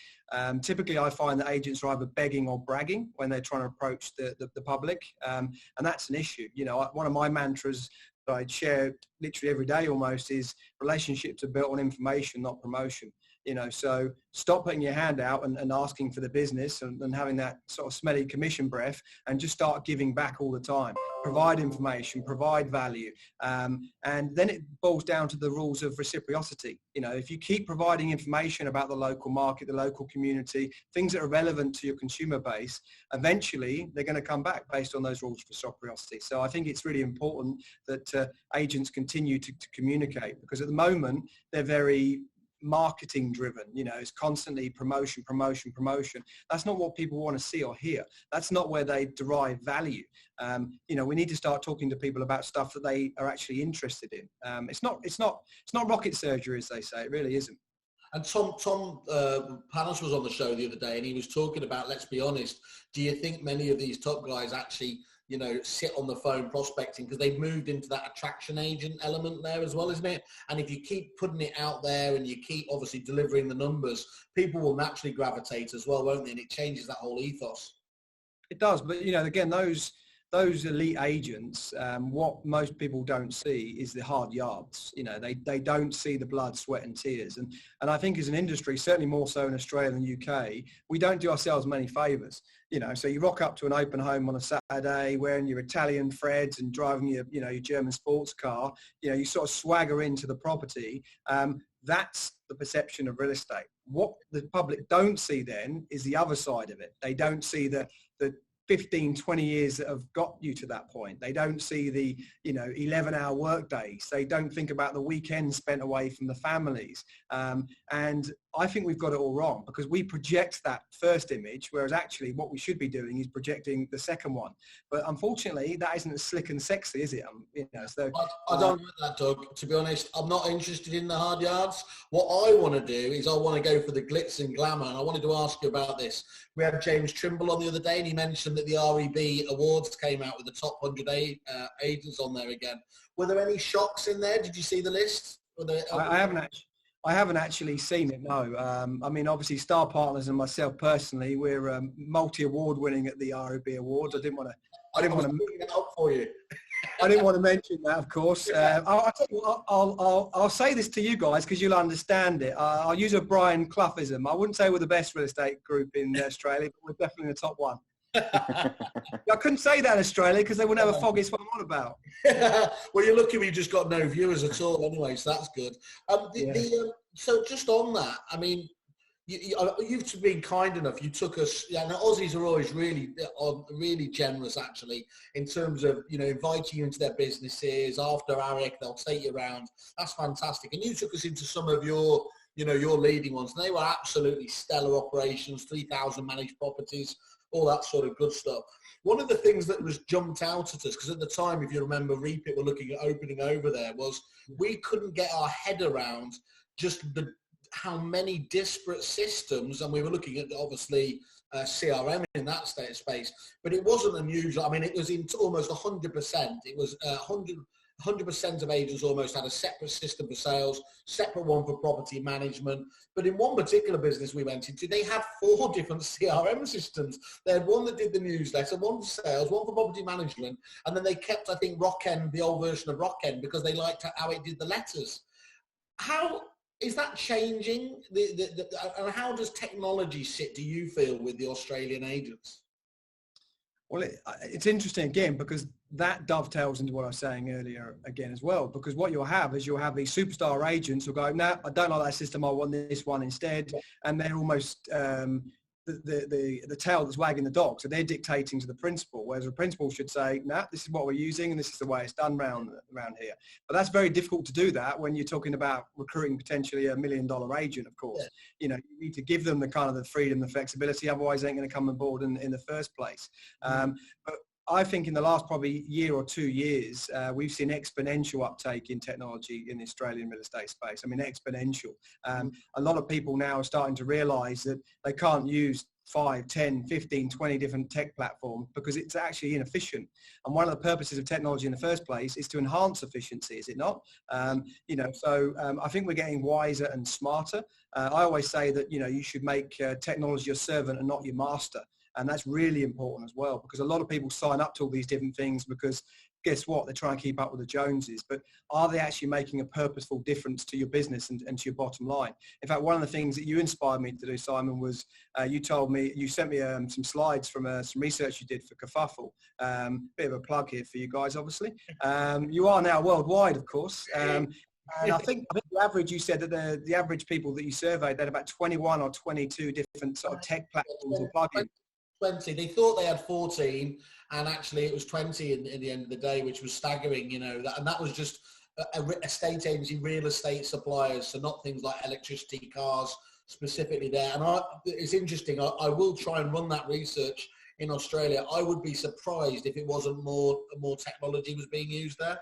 Typically, I find that agents are either begging or bragging when they're trying to approach the public, and that's an issue. You know, one of my mantras that I share literally every day almost is relationships are built on information, not promotion. You know, so stop putting your hand out and asking for the business and having that sort of smelly commission breath, and just start giving back all the time. Provide information, provide value. And then it boils down to the rules of reciprocity. You know, if you keep providing information about the local market, the local community, things that are relevant to your consumer base, eventually they're going to come back based on those rules of reciprocity. So I think it's really important that agents continue to communicate, because at the moment they're very marketing driven. You know, it's constantly promotion. That's not what people want to see or hear. That's not where they derive value. You know, we need to start talking to people about stuff that they are actually interested in. It's not rocket surgery, as they say. It really isn't. And Tom Panos was on the show the other day, and he was talking about, let's be honest, do you think many of these top guys actually, you know, sit on the phone prospecting, because they've moved into that attraction agent element there as well, isn't it? And if you keep putting it out there and you keep obviously delivering the numbers, people will naturally gravitate as well, won't they? And it changes that whole ethos. It does, but you know, again, those elite agents, what most people don't see is the hard yards. You know, they don't see the blood, sweat and tears. And I think as an industry, certainly more so in Australia than UK, we don't do ourselves many favours. You know, so you rock up to an open home on a Saturday wearing your Italian Freds and driving your German sports car. You know, you sort of swagger into the property. That's the perception of real estate. What the public don't see then is the other side of it. They don't see the 15, 20 years that have got you to that point. They don't see the, 11-hour work days. They don't think about the weekends spent away from the families. And I think we've got it all wrong, because we project that first image, whereas actually what we should be doing is projecting the second one. But unfortunately, that isn't as slick and sexy, is it? I don't like that, Doug. To be honest, I'm not interested in the hard yards. What I want to do is I want to go for the glitz and glamour. And I wanted to ask you about this. We had James Trimble on the other day, and he mentioned that the REB Awards came out with the top 100 agents on there again. Were there any shocks in there? Did you see the list? I haven't actually seen it, no. I mean, obviously, Starr Partners and myself personally, we're multi-award winning at the REB Awards. I didn't want to mention that, of course. I'll say this to you guys because you'll understand it. I'll use a Brian Cloughism. I wouldn't say we're the best real estate group in Australia, but we're definitely in the top one. I couldn't say that in Australia because they would never fog it's what I'm on about. Well, you're lucky we just got no viewers at all anyway, so that's good. So just on that, I mean, you've been kind enough. You took us. Yeah, now Aussies are always really generous, actually, in terms of inviting you into their businesses. After ARIC, they'll take you around. That's fantastic. And you took us into some of your leading ones. And they were absolutely stellar operations. 3,000 managed properties, all that sort of good stuff. One of the things that was jumped out at us, because at the time, if you remember, Repit were looking at opening over there, was we couldn't get our head around just how many disparate systems, and we were looking at obviously CRM in that state of space, but it wasn't unusual. I mean, it was in almost 100%. It was 100% of agents almost had a separate system for sales, separate one for property management. But in one particular business we went into, they had 4 different CRM systems. They had one that did the newsletter, one for sales, one for property management, and then they kept, I think, Rockend, the old version of Rockend, because they liked how it did the letters. How is that changing? And how does technology sit, do you feel, with the Australian agents? Well, it's interesting again, because that dovetails into what I was saying earlier again as well, because what you'll have is you'll have these superstar agents who go, no, I don't like that system, I want this one instead. And they're almost the tail that's wagging the dog. So they're dictating to the principal, whereas the principal should say, nah, this is what we're using and this is the way it's done around here. But that's very difficult to do that when you're talking about recruiting potentially $1 million agent, of course. You know, you need to give them the kind of the freedom, the flexibility, otherwise they ain't going to come on board in the first place. But I think in the last probably year or 2 years, we've seen exponential uptake in technology in the Australian real estate space. I mean, exponential. A lot of people now are starting to realise that they can't use 5, 10, 15, 20 different tech platforms because it's actually inefficient. And one of the purposes of technology in the first place is to enhance efficiency, is it not? You know, so I think we're getting wiser and smarter. I always say that, you know, you should make technology your servant and not your master. And that's really important as well, because a lot of people sign up to all these different things because guess what? They try and keep up with the Joneses, but are they actually making a purposeful difference to your business and to your bottom line? In fact, one of the things that you inspired me to do, Simon, was you sent me some slides from some research you did for Kerfuffle. Bit of a plug here for you guys, obviously. You are now worldwide, of course. And I think the average, you said that the average people that you surveyed, they had about 21 or 22 different sort of tech platforms or plugins. 20. They thought they had 14, and actually it was 20 in the end of the day, which was staggering, you know. And that was just estate agency, real estate suppliers, so not things like electricity, cars specifically there. And it's interesting. I will try and run that research in Australia. I would be surprised if it wasn't more technology was being used there.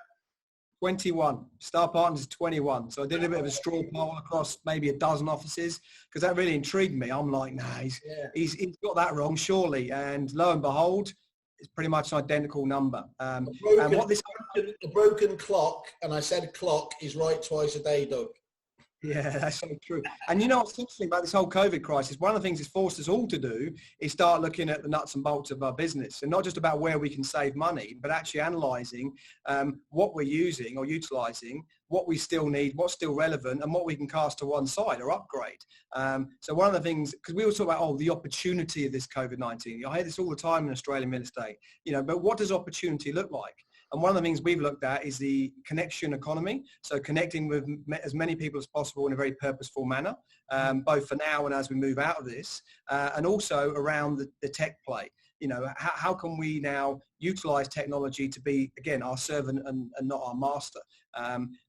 21. Starr Partners is 21. So I did a bit of a straw poll across maybe a dozen offices because that really intrigued me. I'm like, nah, he's got that wrong, surely. And lo and behold, it's pretty much an identical number. A broken clock, and I said clock, is right twice a day, Doug. Yeah, that's so true. And you know what's interesting about this whole COVID crisis? One of the things it's forced us all to do is start looking at the nuts and bolts of our business, and not just about where we can save money, but actually analysing what we're using or utilising, what we still need, what's still relevant, and what we can cast to one side or upgrade. So one of the things, because we all talk about, the opportunity of this COVID-19. I hear this all the time in Australian real estate, you know, but what does opportunity look like? And one of the things we've looked at is the connection economy. So connecting with as many people as possible in a very purposeful manner, both for now and as we move out of this, and also around the tech play. You know, how can we now utilize technology to be, again, our servant and not our master?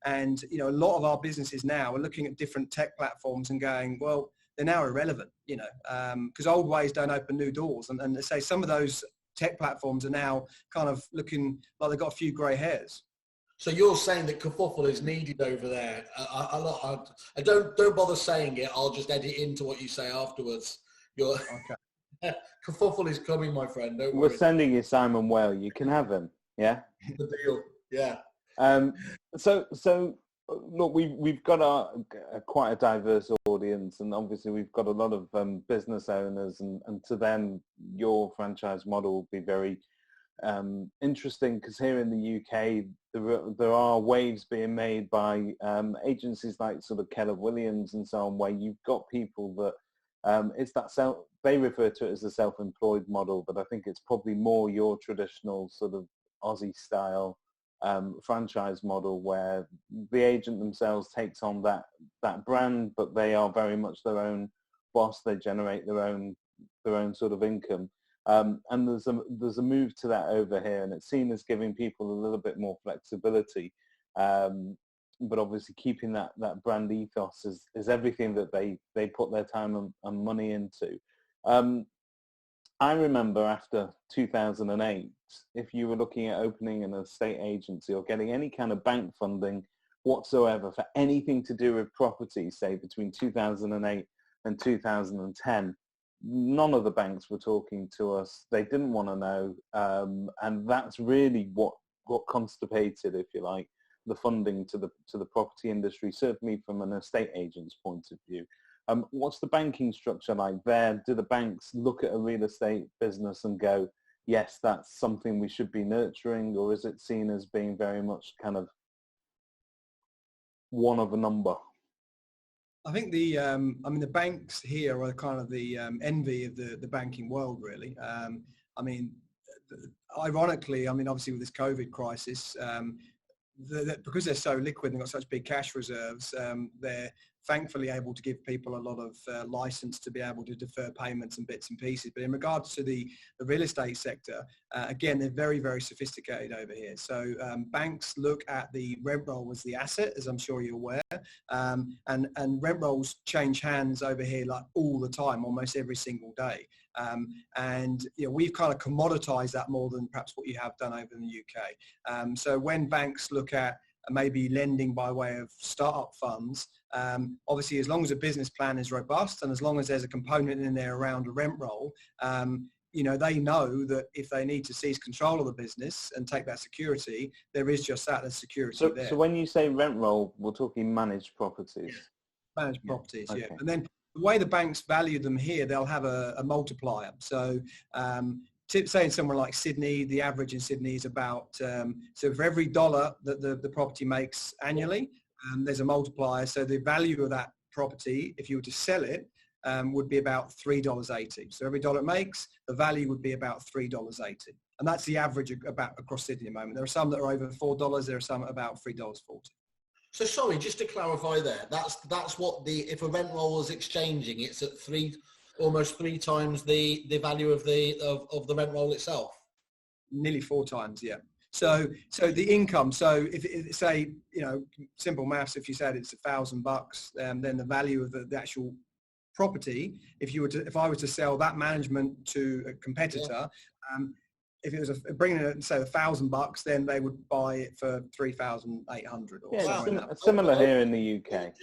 And, you know, a lot of our businesses now are looking at different tech platforms and going, well, they're now irrelevant, you know, because old ways don't open new doors. And they say some of those tech platforms are now kind of looking like they've got a few grey hairs. So you're saying that kerfuffle is needed over there. I don't bother saying it. I'll just edit into what you say afterwards. Okay. Kerfuffle is coming, my friend. Don't worry. We're sending you Simon Whale. You can have him. Yeah. The deal. Yeah. So look, we've got quite a diverse audience, and obviously we've got a lot of business owners, and to them your franchise model will be very interesting, because here in the UK there are waves being made by agencies like sort of Keller Williams and so on, where you've got people that it's that they refer to it as the self-employed model, but I think it's probably more your traditional sort of Aussie style franchise model, where the agent themselves takes on that brand, but they are very much their own boss. They generate their own sort of income, and there's a move to that over here, and it's seen as giving people a little bit more flexibility, but obviously keeping that brand ethos is everything that they put their time and money into. I remember after 2008, if you were looking at opening an estate agency or getting any kind of bank funding whatsoever for anything to do with property, say between 2008 and 2010, none of the banks were talking to us. They didn't want to know, and that's really what constipated, if you like, the funding to the property industry, certainly from an estate agent's point of view. What's the banking structure like there? Do the banks look at a real estate business and go, yes, that's something we should be nurturing, or is it seen as being very much kind of one of a number? I think the banks here are kind of the envy of the banking world, really. Ironically, obviously with this COVID crisis, because they're so liquid and got such big cash reserves, they're thankfully able to give people a lot of license to be able to defer payments and bits and pieces. But in regards to the real estate sector, again, they're very, very sophisticated over here. So banks look at the rent roll as the asset, as I'm sure you're aware, and rent rolls change hands over here like all the time, almost every single day. And we've kind of commoditized that more than perhaps what you have done over in the UK. So when banks look at maybe lending by way of startup funds, obviously as long as a business plan is robust and as long as there's a component in there around a rent roll, they know that if they need to seize control of the business and take that security, there is just that, there's security there. So when you say rent roll, we're talking managed properties? Yeah. Managed properties, okay. Yeah. And then the way the banks value them here, they'll have a multiplier. So say in somewhere like Sydney, the average in Sydney is about, so for every dollar that the property makes annually, there's a multiplier. So the value of that property, if you were to sell it, would be about $3.80. So every dollar it makes, the value would be about $3.80. And that's the average about across Sydney at the moment. There are some that are over $4. There are some at about $3.40. So sorry, just to clarify there, that's what if a rent roll is exchanging, it's at almost three times the value of the rent roll itself. Nearly 4 times, yeah. So the income. So if say simple maths, if you said it's $1,000, then the value of the actual property, if I was to sell that management to a competitor, if it was bringing it, say $1,000, then they would buy it for 3,800 or something. Similar here in the UK.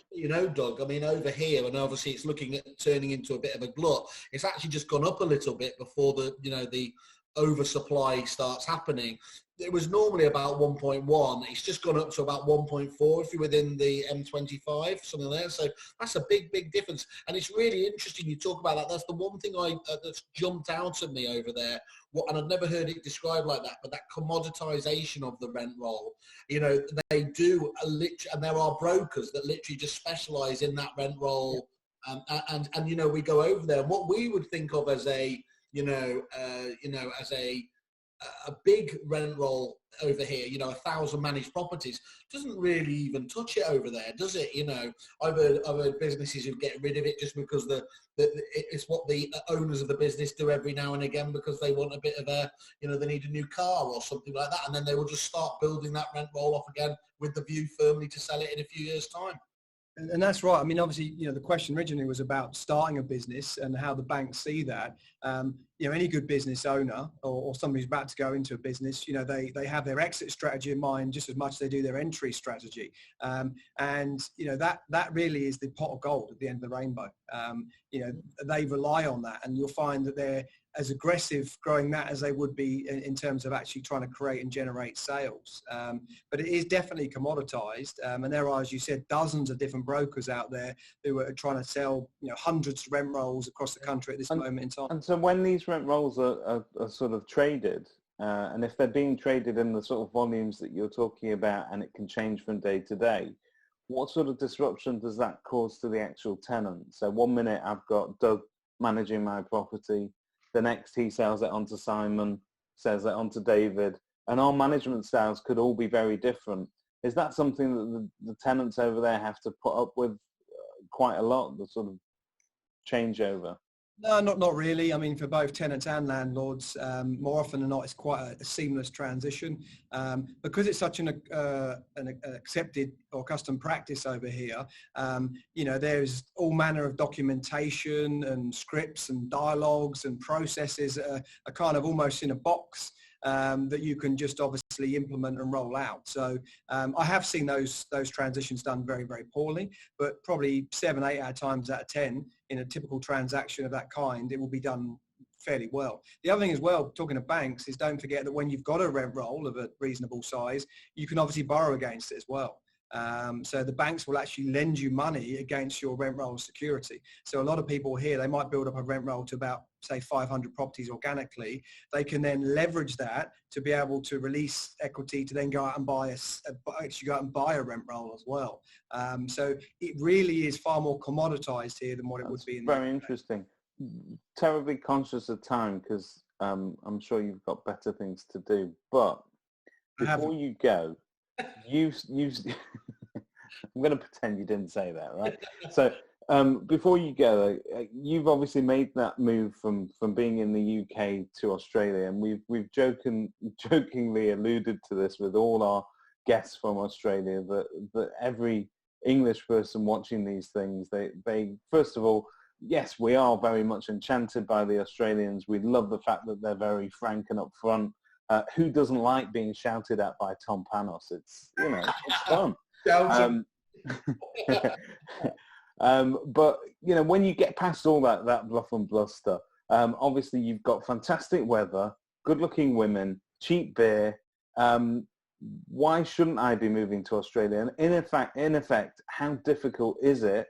Doug, I mean, over here, and obviously it's looking at turning into a bit of a glut. It's actually just gone up a little bit before the oversupply starts happening. It was normally about 1.1. It's just gone up to about 1.4 if you're within the M25, something like that. So that's a big, big difference. And it's really interesting you talk about that. That's the one thing that's jumped out at me over there. And I've never heard it described like that, but that commoditization of the rent roll. They do, and there are brokers that literally just specialize in that rent roll. And we go over there. And what we would think of as a big rent roll over here, 1,000 managed properties, doesn't really even touch it over there, does it? I've heard businesses who get rid of it just because it's what the owners of the business do every now and again because they want a bit of they need a new car or something like that, and then they will just start building that rent roll off again with the view firmly to sell it in a few years' time. And that's right. I mean, obviously, the question originally was about starting a business and how the banks see that. Any good business owner or somebody who's about to go into a business, they have their exit strategy in mind just as much as they do their entry strategy. That really is the pot of gold at the end of the rainbow. They rely on that, and you'll find that they're as aggressive growing that as they would be in terms of actually trying to create and generate sales. But it is definitely commoditized. And there are, as you said, dozens of different brokers out there who are trying to sell hundreds of rent rolls across the country at this moment in time. And so when these rent rolls are sort of traded, and if they're being traded in the sort of volumes that you're talking about and it can change from day to day, what sort of disruption does that cause to the actual tenant? So one minute I've got Doug managing my property, the next he sells it on to Simon, sells it on to David, and our management styles could all be very different. Is that something that the tenants over there have to put up with quite a lot, the sort of changeover? No, not really. I mean, for both tenants and landlords, more often than not, it's quite a seamless transition. Because it's such an accepted or custom practice over here, there's all manner of documentation and scripts and dialogues and processes that are kind of almost in a box that you can just obviously implement and roll out. So I have seen those transitions done very, very poorly, but probably 7, 8 times out of 10 in a typical transaction of that kind, it will be done fairly well. The other thing as well, talking of banks, is don't forget that when you've got a rent roll of a reasonable size, you can obviously borrow against it as well. So the banks will actually lend you money against your rent roll security. So a lot of people here, they might build up a rent roll to about, say, 500 properties organically. They can then leverage that to be able to release equity to then go out and buy a rent roll as well. So it really is far more commoditized here than what it would be. Very interesting. Terribly conscious of time because I'm sure you've got better things to do. But before you go, you I'm going to pretend you didn't say that, right? So before you go, you've obviously made that move from being in the UK to Australia, and we've jokingly alluded to this with all our guests from Australia, that every English person watching these things, they first of all, yes, we are very much enchanted by the Australians. We love the fact that they're very frank and upfront. Who doesn't like being shouted at by Tom Panos? It's, it's fun. But when you get past all that bluff and bluster, obviously you've got fantastic weather, good-looking women, cheap beer. Why shouldn't I be moving to Australia? And in effect, how difficult is it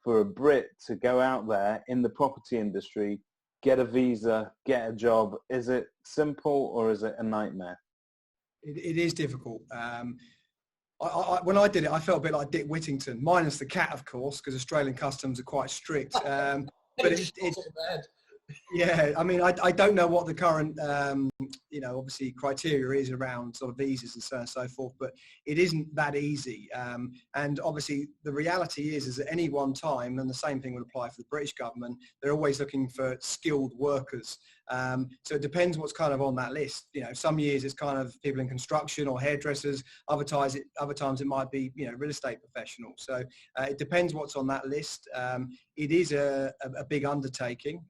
for a Brit to go out there in the property industry, get a visa, get a job? Is it simple or is it a nightmare? It is difficult. When I did it, I felt a bit like Dick Whittington, minus the cat, of course, because Australian customs are quite strict. But it's yeah, I mean, I don't know what the current, obviously criteria is around sort of visas and so on and so forth, but it isn't that easy. And obviously the reality is at any one time, and the same thing would apply for the British government, they're always looking for skilled workers. So it depends what's kind of on that list. Some years it's kind of people in construction or hairdressers. Other times it might be, real estate professionals. So it depends what's on that list. It is a big undertaking.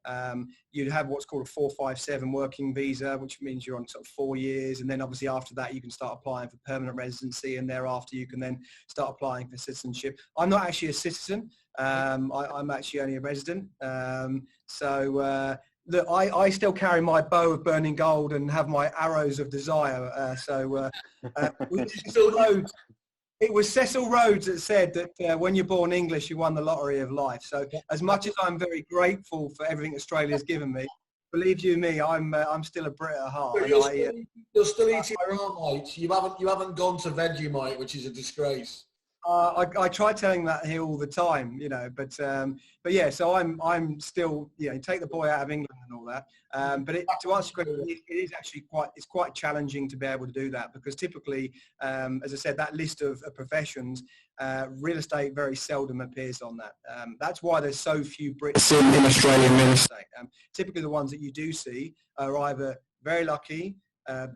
You'd have what's called a 457 working visa, which means you're on sort of 4 years. And then obviously after that, you can start applying for permanent residency. And thereafter, you can then start applying for citizenship. I'm not actually a citizen. I'm actually only a resident. Look, I still carry my bow of burning gold and have my arrows of desire. It was Cecil Rhodes that said that when you're born English, you won the lottery of life. So as much as I'm very grateful for everything Australia's given me, believe you me, I'm still a Brit at heart. You're still eating Marmite. You haven't gone to Vegemite, which is a disgrace. I try telling that here all the time, but yeah. So I'm still, take the boy out of England and all that. But to answer your question, it is actually quite challenging to be able to do that, because typically, as I said, that list of professions, real estate very seldom appears on that. That's why there's so few Brits in Australian real estate. Typically, the ones that you do see are either very lucky,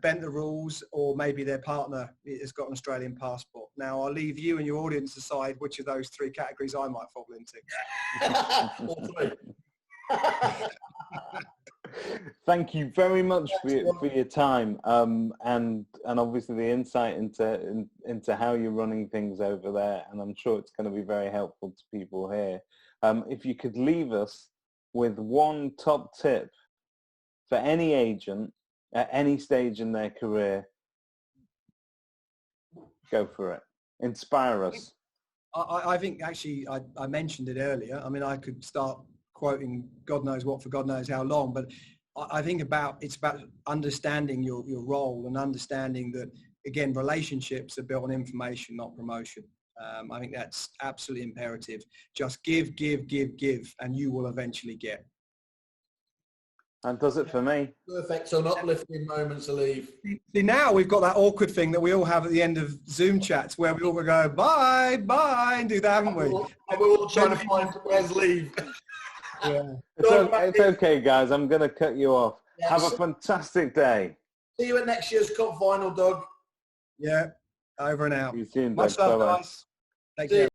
bent the rules, or maybe their partner has got an Australian passport. Now, I'll leave you and your audience decide which of those three categories I might fall into. Thank you very much for your time, and obviously the insight into how you're running things over there, and I'm sure it's going to be very helpful to people here. If you could leave us with one top tip for any agent at any stage in their career, go for it. Inspire us. I think actually I mentioned it earlier. I mean, I could start quoting God knows what for God knows how long, but I think it's about understanding your role and understanding that, again, relationships are built on information, not promotion. I think that's absolutely imperative. Just give, and you will eventually get. That does it for me. Perfect. So an uplifting moment to leave. See, now we've got that awkward thing that we all have at the end of Zoom chats where we all go, bye, and do that, haven't we? And we're all trying to find where's leave. Yeah. It's okay, guys. I'm going to cut you off. Yeah, have a fantastic day. See you at next year's Cup final, Doug. Yeah. Over and out. See you soon, Much love, guys. Take care.